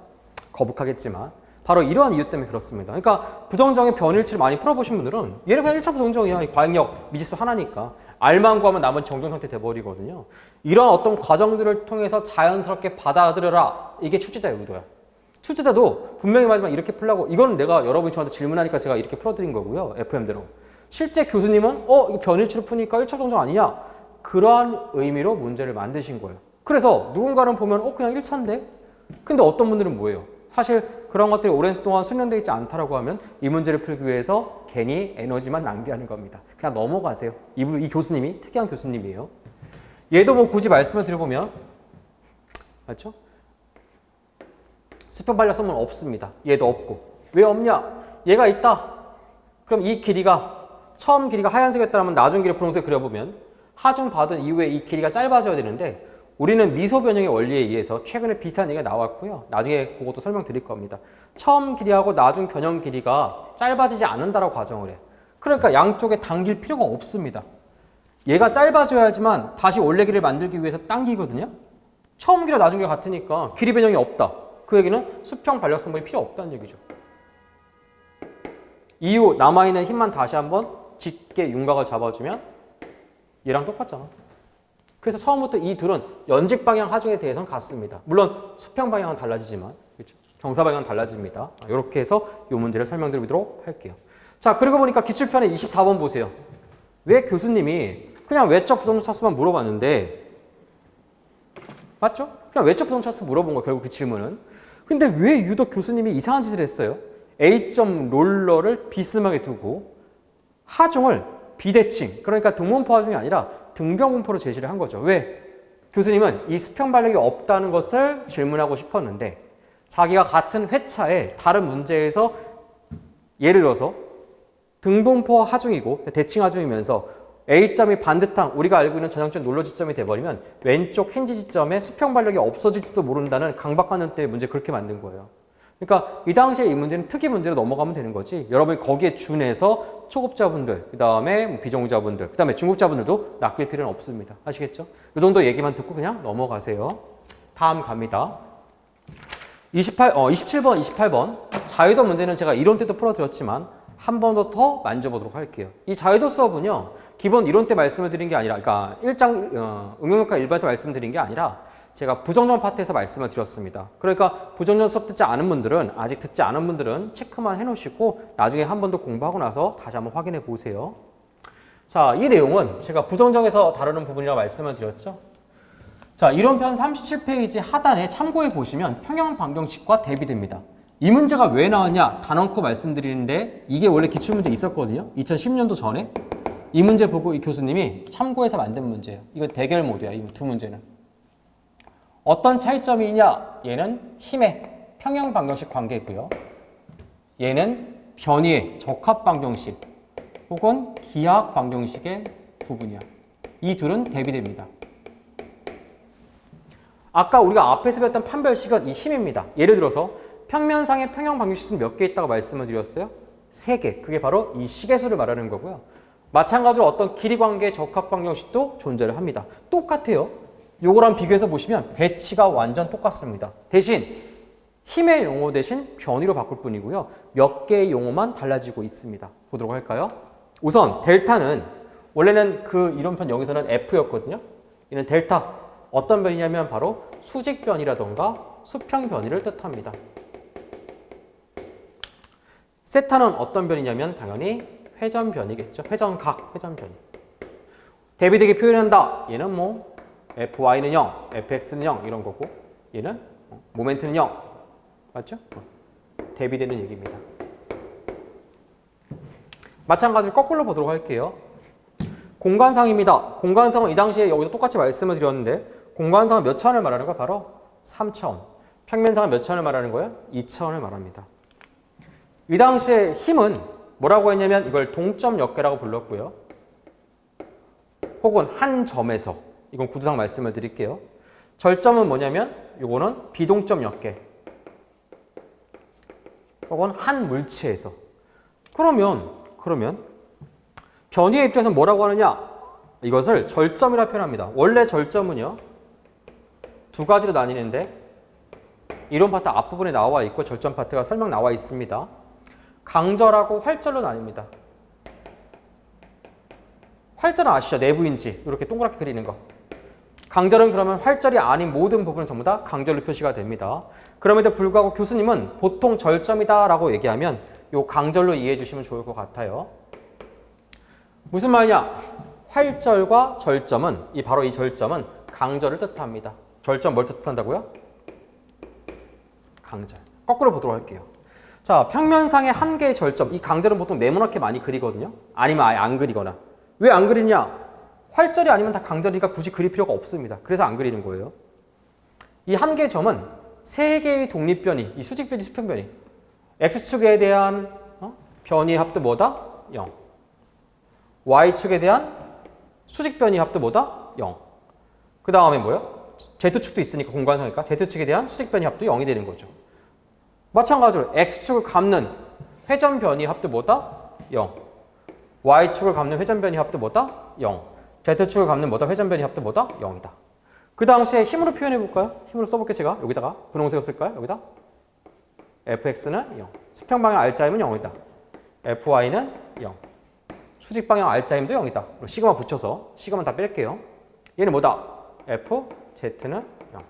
Speaker 1: 거북하겠지만 바로 이러한 이유 때문에 그렇습니다. 그러니까 부정정의 변일치를 많이 풀어보신 분들은 얘는 그냥 1차 부정정이야. 과잉력 미지수 하나니까 R만 구하면 나머지 정정 상태 돼버리거든요. 이런 어떤 과정들을 통해서 자연스럽게 받아들여라. 이게 출제자의 의도야. 출제자도 분명히 말하지만 이렇게 풀라고, 이거는 내가 여러분이 저한테 질문하니까 제가 이렇게 풀어드린 거고요. FM대로. 실제 교수님은 이거 변일치로 푸니까 1차 부정정 아니냐? 그러한 의미로 문제를 만드신 거예요. 그래서 누군가는 보면 그냥 1차인데? 근데 어떤 분들은 뭐예요? 사실 그런 것들이 오랫동안 숙련되어 있지 않다라고 하면 이 문제를 풀기 위해서 괜히 에너지만 낭비하는 겁니다. 그냥 넘어가세요. 이 교수님이 특이한 교수님이에요. 얘도 뭐 굳이 말씀을 드려보면 맞죠? 수평 반력 성분 없습니다. 얘도 없고. 왜 없냐? 얘가 있다. 그럼 이 길이가 처음 길이가 하얀색이었다면 나중 길이 분홍색 그려보면 하중 받은 이후에 이 길이가 짧아져야 되는데 우리는 미소 변형의 원리에 의해서 최근에 비슷한 얘기가 나왔고요. 나중에 그것도 설명드릴 겁니다. 처음 길이하고 나중 변형 길이가 짧아지지 않는다라고 가정을 해. 그러니까 양쪽에 당길 필요가 없습니다. 얘가 짧아져야지만 다시 원래 길을 만들기 위해서 당기거든요. 처음 길과 나중 길과 같으니까 길이 변형이 없다. 그 얘기는 수평 반력 성분이 필요 없다는 얘기죠. 이후 남아있는 힘만 다시 한번 짙게 윤곽을 잡아주면 얘랑 똑같잖아. 그래서 처음부터 이 둘은 연직 방향 하중에 대해서는 같습니다. 물론 수평 방향은 달라지지만, 그렇죠? 경사 방향은 달라집니다. 이렇게 해서 이 문제를 설명드리도록 할게요. 자, 그러고 보니까 기출편의 24번 보세요. 왜 교수님이 그냥 외적 부정적 차수만 물어봤는데, 맞죠? 그냥 외적 부정적 차수 물어본 거예요, 결국 그 질문은. 근데 왜 유독 교수님이 이상한 짓을 했어요? A점 롤러를 비스듬하게 두고 하중을 비대칭, 그러니까 등분포 하중이 아니라 등병분포로 제시를 한 거죠. 왜? 교수님은 이 수평 반력이 없다는 것을 질문하고 싶었는데 자기가 같은 회차에 다른 문제에서 예를 들어서 등분포 하중이고 대칭 하중이면서 A점이 반듯한 우리가 알고 있는 전형적 롤러 지점이 돼버리면 왼쪽 힌지 지점에 수평 반력이 없어질지도 모른다는 강박관념 때문에 문제 그렇게 만든 거예요. 그러니까 이 당시에 이 문제는 특이 문제로 넘어가면 되는 거지. 여러분이 거기에 준해서 초급자분들, 그 다음에 비전공자분들, 그 다음에 중급자분들도 낚일 필요는 없습니다. 아시겠죠? 이 정도 얘기만 듣고 그냥 넘어가세요. 다음 갑니다. 27번, 28번. 자유도 문제는 제가 이론 때도 풀어드렸지만 한 번 더 만져보도록 할게요. 이 자유도 수업은요, 기본 이론 때 말씀을 드린 게 아니라, 그러니까 응용효과 일반에서 말씀드린 게 아니라 제가 부정전 파트에서 말씀을 드렸습니다. 그러니까 부정전 수업 듣지 않은 분들은, 아직 듣지 않은 분들은 체크만 해놓으시고 나중에 한 번 더 공부하고 나서 다시 한번 확인해 보세요. 자, 이 내용은 제가 부정정에서 다루는 부분이라고 말씀을 드렸죠. 자, 이론편 37페이지 하단에 참고해 보시면 평형방정식과 대비됩니다. 이 문제가 왜 나왔냐 단언코 말씀드리는데 이게 원래 기출문제 있었거든요. 2010년도 전에. 이 문제 보고 이 교수님이 참고해서 만든 문제예요. 이거 대결 모드야, 이 두 문제는. 어떤 차이점이 있냐? 얘는 힘의 평형방정식 관계고요. 얘는 변이의 적합방정식 혹은 기하학방정식의 부분이야. 이 둘은 대비됩니다. 아까 우리가 앞에서 배웠던 판별식은 이 힘입니다. 예를 들어서 평면상의 평형방정식은 몇 개 있다고 말씀을 드렸어요? 3개. 그게 바로 이 식의 수를 말하는 거고요. 마찬가지로 어떤 길이 관계의 적합방정식도 존재를 합니다. 똑같아요. 요거랑 비교해서 보시면 배치가 완전 똑같습니다. 대신 힘의 용어 대신 변이로 바꿀 뿐이고요. 몇 개의 용어만 달라지고 있습니다. 보도록 할까요? 우선 델타는 원래는 그 이론편 여기서는 F였거든요. 이는 델타 어떤 변이냐면 바로 수직 변이라던가 수평 변이를 뜻합니다. 세타는 어떤 변이냐면 당연히 회전 변이겠죠. 회전각, 회전 변이. 대비되게 표현한다. 얘는 뭐 fy는 0, fx는 0 이런 거고 얘는 모멘트는 0. 맞죠? 대비되는 얘기입니다. 마찬가지로 거꾸로 보도록 할게요. 공간상입니다. 공간상은 이 당시에 여기서 똑같이 말씀을 드렸는데 공간상은 몇 차원을 말하는 거야? 바로 3차원. 평면상은 몇 차원을 말하는 거예요? 2차원을 말합니다. 이 당시에 힘은 뭐라고 했냐면 이걸 동점 역계라고 불렀고요. 혹은 한 점에서 이건 구두상 말씀을 드릴게요. 절점은 뭐냐면 요거는 비동점 역계 혹은 한 물체에서 그러면 변이의 입장에서 뭐라고 하느냐 이것을 절점이라 표현합니다. 원래 절점은요 두 가지로 나뉘는데 이론 파트 앞부분에 나와 있고 절점 파트가 설명 나와 있습니다. 강절하고 활절로 나뉩니다. 활절은 아시죠? 내부인지 이렇게 동그랗게 그리는 거. 강절은 그러면 활절이 아닌 모든 부분은 전부 다 강절로 표시가 됩니다. 그럼에도 불구하고 교수님은 보통 절점이다 라고 얘기하면 이 강절로 이해해 주시면 좋을 것 같아요. 무슨 말이냐? 활절과 절점은 바로 이 절점은 강절을 뜻합니다. 절점 뭘 뜻한다고요? 강절. 거꾸로 보도록 할게요. 자, 평면상의 한 개의 절점. 이 강절은 보통 네모나게 많이 그리거든요. 아니면 아예 안 그리거나. 왜 안 그리냐? 활절이 아니면 다 강절이니까 굳이 그릴 필요가 없습니다. 그래서 안 그리는 거예요. 이 한 개의 점은 세 개의 독립변이, 이 수직변이, 수평변이. X축에 대한 변이의 합도 뭐다? 0. Y축에 대한 수직변이 합도 뭐다? 0. 그 다음에 뭐요? Z축도 있으니까 공간상이니까 Z축에 대한 수직변이 합도 0이 되는 거죠. 마찬가지로 X축을 갚는 회전변이 합도 뭐다? 0. Y축을 갚는 회전변이 합도 뭐다? 0. Z축을 갚는 뭐다? 회전변이 합도 뭐다? 0이다. 그 당시에 힘으로 표현해 볼까요? 힘으로 써볼게 제가. 여기다가 분홍색을 쓸까요? 여기다. fx는 0. 수평방향 R자임은 0이다. fy는 0. 수직방향 R자임도 0이다. 그리고 시그마 붙여서 시그마 다 뺄게요. 얘는 뭐다? fz는 0.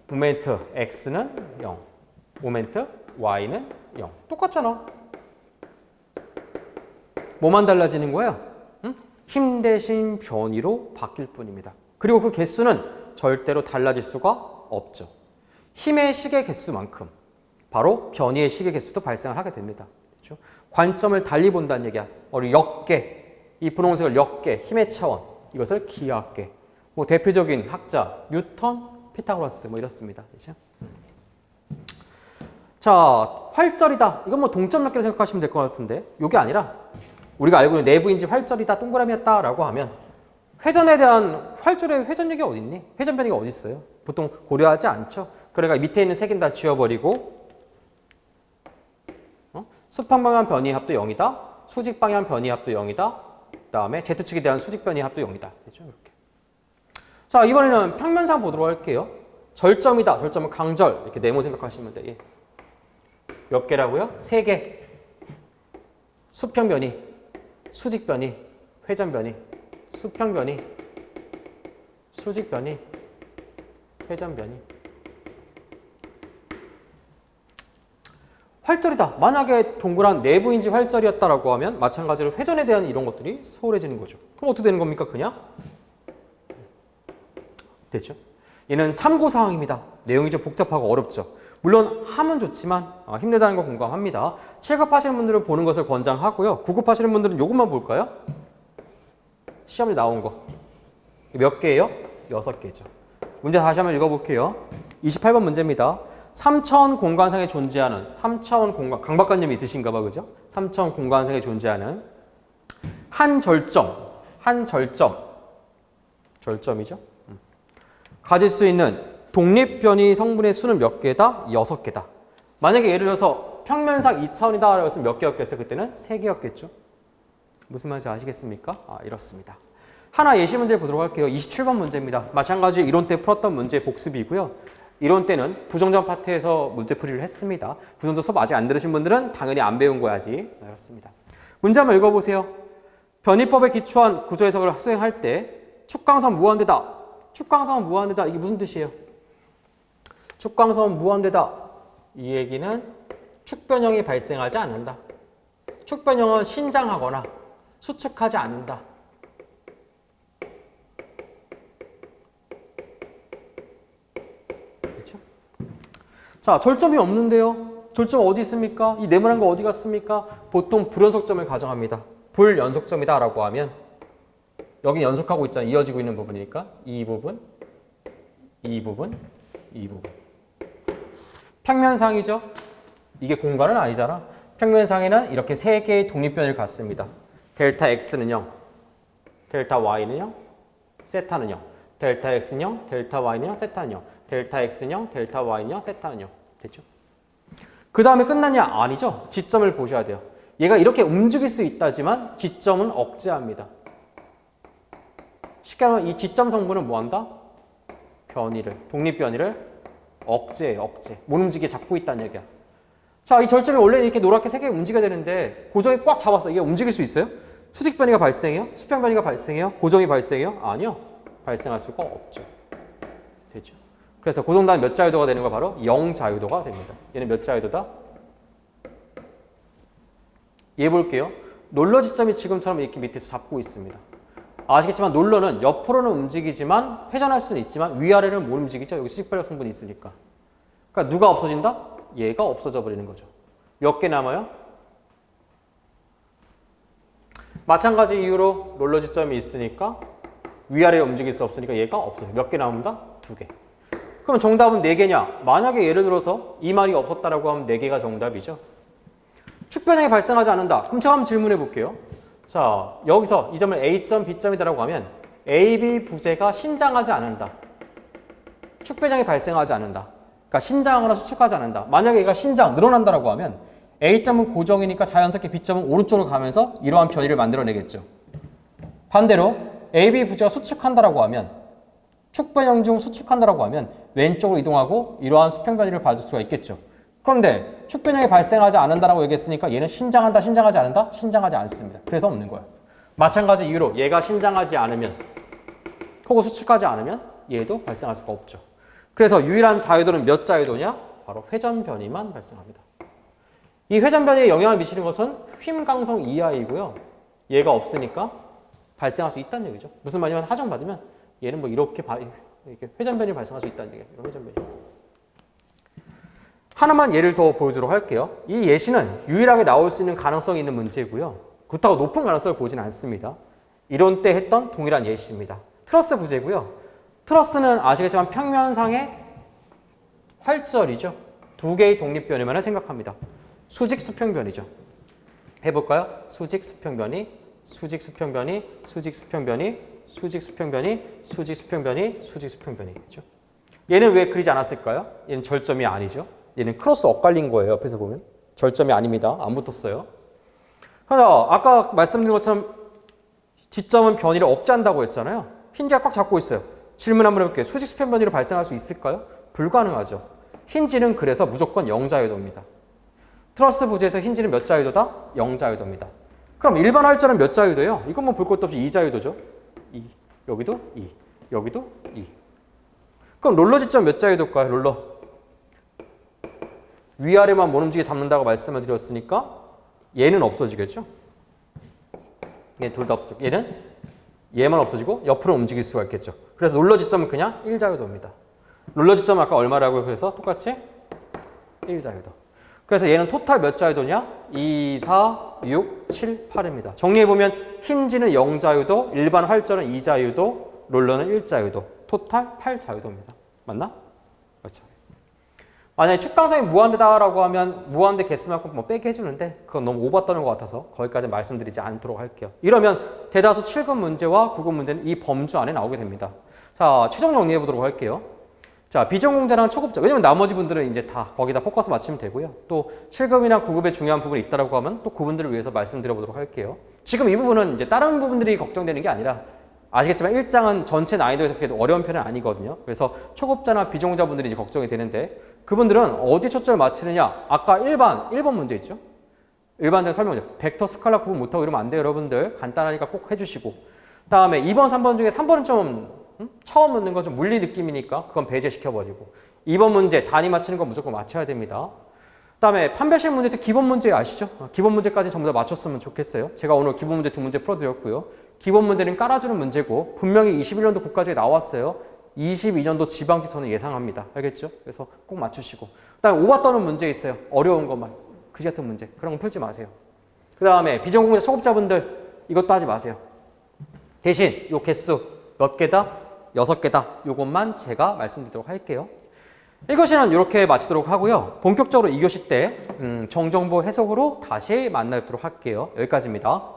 Speaker 1: 모멘트 x는 0. 모멘트 y는 0. 똑같잖아. 뭐만 달라지는 거예요? 응? 힘 대신 변위로 바뀔 뿐입니다. 그리고 그 개수는 절대로 달라질 수가 없죠. 힘의 시계 개수만큼 바로 변위의 시계 개수도 발생을 하게 됩니다. 그렇죠? 관점을 달리 본다는 얘기야. 역계, 이 분홍색을 역계, 힘의 차원, 이것을 기하계. 뭐 대표적인 학자 뉴턴, 피타고라스 뭐 이렇습니다. 그렇죠? 자, 활절이다. 이건 뭐 동점 몇개로 생각하시면 될 것 같은데 이게 아니라 우리가 알고 있는 내부인지 활절이다, 동그라미였다라고 하면 회전에 대한 활절의 회전력이 어디 있니? 회전 변이가 어디 있어요? 보통 고려하지 않죠. 그러니까 밑에 있는 세 개는 다 지워버리고 수평방향 변이의 합도 0이다. 수직방향 변이의 합도 0이다. 그 다음에 Z축에 대한 수직 변이의 합도 0이다. 그렇죠? 이렇게. 자, 이번에는 평면상 보도록 할게요. 절점이다. 절점은 강절. 이렇게 네모 생각하시면 돼. 몇 개라고요? 3개. 수평 변이, 수직 변이, 회전 변이, 수평 변이, 수직 변이, 회전 변이. 활절이다. 만약에 동그란 내부인지 활절이었다라고 하면 마찬가지로 회전에 대한 이런 것들이 소홀해지는 거죠. 그럼 어떻게 되는 겁니까? 그냥? 됐죠? 얘는 참고사항입니다. 내용이 좀 복잡하고 어렵죠. 물론 하면 좋지만 힘내자는 거 공감합니다. 7급 하시는 분들은 보는 것을 권장하고요. 9급 하시는 분들은 이것만 볼까요? 시험에 나온 거. 몇 개예요? 6개죠. 문제 다시 한번 읽어볼게요. 28번 문제입니다. 3차원 공간상에 존재하는 3차원 공간, 강박관념이 있으신가 봐, 그죠? 3차원 공간상에 존재하는 한 절점이죠. 가질 수 있는 독립변이 성분의 수는 몇 개다? 6개다. 만약에 예를 들어서 평면상 2차원이다 라고 했으면 몇 개였겠어요? 그때는 3개였겠죠. 무슨 말인지 아시겠습니까? 이렇습니다. 하나 예시 문제 보도록 할게요. 27번 문제입니다. 마찬가지 이론 때 풀었던 문제 복습이고요. 이론 때는 부정전 파트에서 문제풀이를 했습니다. 부정전 수업 아직 안 들으신 분들은 당연히 안 배운 거야지. 그렇습니다. 문제 한번 읽어보세요. 변이법에 기초한 구조 해석을 수행할 때 축광선 무한대다. 축광선 무한대다. 이게 무슨 뜻이에요? 축광선 무한대다. 이 얘기는 축변형이 발생하지 않는다. 축변형은 신장하거나 수축하지 않는다. 그렇죠? 자, 절점이 없는데요. 절점 어디 있습니까? 이 네모난 거 어디 갔습니까? 보통 불연속점을 가정합니다. 불연속점이다 라고 하면 여기 연속하고 있잖아요. 이어지고 있는 부분이니까 이 부분, 이 부분, 이 부분. 평면상이죠. 이게 공간은 아니잖아. 평면상에는 이렇게 세 개의 독립변을 갖습니다. 델타 x는 0, 델타 y는 0, 세타는 0. 델타 x는 0, 델타 y는 0, 세타는 0. 델타 x는 0, 델타 y는 0, 세타는 0. 됐죠? 그 다음에 끝났냐? 아니죠. 지점을 보셔야 돼요. 얘가 이렇게 움직일 수 있다지만 지점은 억제합니다. 쉽게 말하면 이 지점 성분은 뭐한다? 변이를, 독립변이를 억제해요. 억제. 못 움직이게 잡고 있다는 얘기야. 자, 이 절점이 원래는 이렇게 노랗게 세 개 움직여야 되는데 고정이 꽉 잡았어. 이게 움직일 수 있어요? 수직 변이가 발생해요? 수평 변이가 발생해요? 고정이 발생해요? 아니요. 발생할 수가 없죠. 되죠. 그래서 고정단 몇 자유도가 되는 거 바로 0 자유도가 됩니다. 얘는 몇 자유도다? 얘 볼게요. 롤러 지점이 지금처럼 이렇게 밑에서 잡고 있습니다. 아시겠지만 롤러는 옆으로는 움직이지만 회전할 수는 있지만 위아래는 못 움직이죠. 여기 수직발력 성분이 있으니까. 그러니까 누가 없어진다? 얘가 없어져 버리는 거죠. 몇 개 남아요? 마찬가지 이유로 롤러 지점이 있으니까 위아래에 움직일 수 없으니까 얘가 없어져. 몇 개 남는다? 2개. 그럼 정답은 4개냐? 만약에 예를 들어서 이 말이 없었다라고 하면 4개가 정답이죠. 축변형이 발생하지 않는다. 그럼 제가 한번 질문해 볼게요. 자, 여기서 이 점을 A점, B점이다라고 하면 AB 부재가 신장하지 않는다. 축변형이 발생하지 않는다. 그러니까 신장하거나 수축하지 않는다. 만약에 얘가 신장, 늘어난다라고 하면 A점은 고정이니까 자연스럽게 B점은 오른쪽으로 가면서 이러한 변이를 만들어내겠죠. 반대로 AB 부지가 수축한다라고 하면 축 변형 중 수축한다라고 하면 왼쪽으로 이동하고 이러한 수평 변이를 받을 수가 있겠죠. 그런데 축 변형이 발생하지 않는다라고 얘기했으니까 얘는 신장한다, 신장하지 않는다? 신장하지 않습니다. 그래서 없는 거예요. 마찬가지 이유로 얘가 신장하지 않으면 혹은 수축하지 않으면 얘도 발생할 수가 없죠. 그래서 유일한 자유도는 몇 자유도냐? 바로 회전 변이만 발생합니다. 이 회전 변이에 영향을 미치는 것은 휨 강성 이하이고요. 얘가 없으니까 발생할 수 있다는 얘기죠. 무슨 말이냐면 하정 받으면 얘는 뭐 이렇게 회전 변이 발생할 수 있다는 얘기예요. 이런 회전 변이. 하나만 예를 더 보여주도록 할게요. 이 예시는 유일하게 나올 수 있는 가능성이 있는 문제고요. 그렇다고 높은 가능성을 보지는 않습니다. 이론 때 했던 동일한 예시입니다. 트러스 부재고요. 트러스는 아시겠지만 평면상의 활절이죠. 두 개의 독립변이만을 생각합니다. 수직 수평 변이죠. 해볼까요? 수직 수평 변이, 수직 수평 변이, 수직 수평 변이, 수직 수평 변이, 수직 수평 변이, 수직 수평 변이죠. 얘는 왜 그리지 않았을까요? 얘는 절점이 아니죠. 얘는 크로스 엇갈린 거예요. 옆에서 보면 절점이 아닙니다. 안 붙었어요. 그래서 아까 말씀드린 것처럼 지점은 변이를 억제한다고 했잖아요. 힌지가 꽉 잡고 있어요. 질문 한번 해볼게요. 수직 수평 변이로 발생할 수 있을까요? 불가능하죠. 힌지는 그래서 무조건 0자유도입니다. 트러스 부재에서 힌지는 몇 자유도다? 0자유도입니다. 그럼 일반 활절은 몇 자유도예요? 이건 뭐 볼 것도 없이 2자유도죠. 2. 여기도 2. 여기도 2. 그럼 롤러 지점 몇 자유도일까요? 롤러. 위아래만 못 움직이게 잡는다고 말씀을 드렸으니까 얘는 없어지겠죠? 얘 둘 다 없어지고 얘만 없어지고 옆으로 움직일 수가 있겠죠. 그래서 롤러 지점은 그냥 1자유도입니다. 롤러 지점은 아까 얼마라고요? 그래서 똑같이 1자유도. 그래서 얘는 토탈 몇 자유도냐? 2, 4, 6, 7, 8입니다. 정리해보면 힌지는 0자유도, 일반 활절은 2자유도, 롤러는 1자유도, 토탈 8자유도입니다. 맞나? 그렇죠. 만약에 축강성이 무한대다라고 하면 무한대 개수만큼 뭐 빼게 해주는데 그건 너무 오바 떠는 것 같아서 거기까지 말씀드리지 않도록 할게요. 이러면 대다수 7급 문제와 9급 문제는 이 범주 안에 나오게 됩니다. 자, 최종 정리해 보도록 할게요. 자, 비전공자랑 초급자. 왜냐면 나머지 분들은 이제 다 거기다 포커스 맞추면 되고요. 또 7급이나 9급에 중요한 부분이 있다라고 하면 또 그분들을 위해서 말씀드려 보도록 할게요. 지금 이 부분은 이제 다른 부분들이 걱정되는 게 아니라 아시겠지만 1장은 전체 난이도에서 그렇게 어려운 편은 아니거든요. 그래서 초급자나 비전공자분들이 이제 걱정이 되는데 그분들은 어디 초점을 맞추느냐? 아까 1번 문제 있죠? 일반적인 설명 문제. 벡터 스칼라 구분 못하고 이러면 안 돼요, 여러분들. 간단하니까 꼭 해주시고. 다음에 2번, 3번 중에 3번은 좀 처음 묻는 건 좀 물리 느낌이니까 그건 배제시켜버리고 2번 문제 단위 맞추는 건 무조건 맞춰야 됩니다. 다음에 판별식 문제도 기본 문제 아시죠? 기본 문제까지 전부 다 맞췄으면 좋겠어요. 제가 오늘 기본 문제 2문제 풀어드렸고요. 기본 문제는 깔아주는 문제고 분명히 21년도 국가제에 나왔어요. 22년도 지방지 저는 예상합니다. 알겠죠? 그래서 꼭 맞추시고. 그다음에 오바 떠는 문제 있어요. 어려운 것만. 그지 같은 문제. 그런 거 풀지 마세요. 그 다음에 비전공자 초급자분들 이것도 하지 마세요. 대신 요 개수 몇 개다? 6개다. 요것만 제가 말씀드리도록 할게요. 1교시는 이렇게 마치도록 하고요. 본격적으로 2교시 때 정정보 해석으로 다시 만나뵙도록 할게요. 여기까지입니다.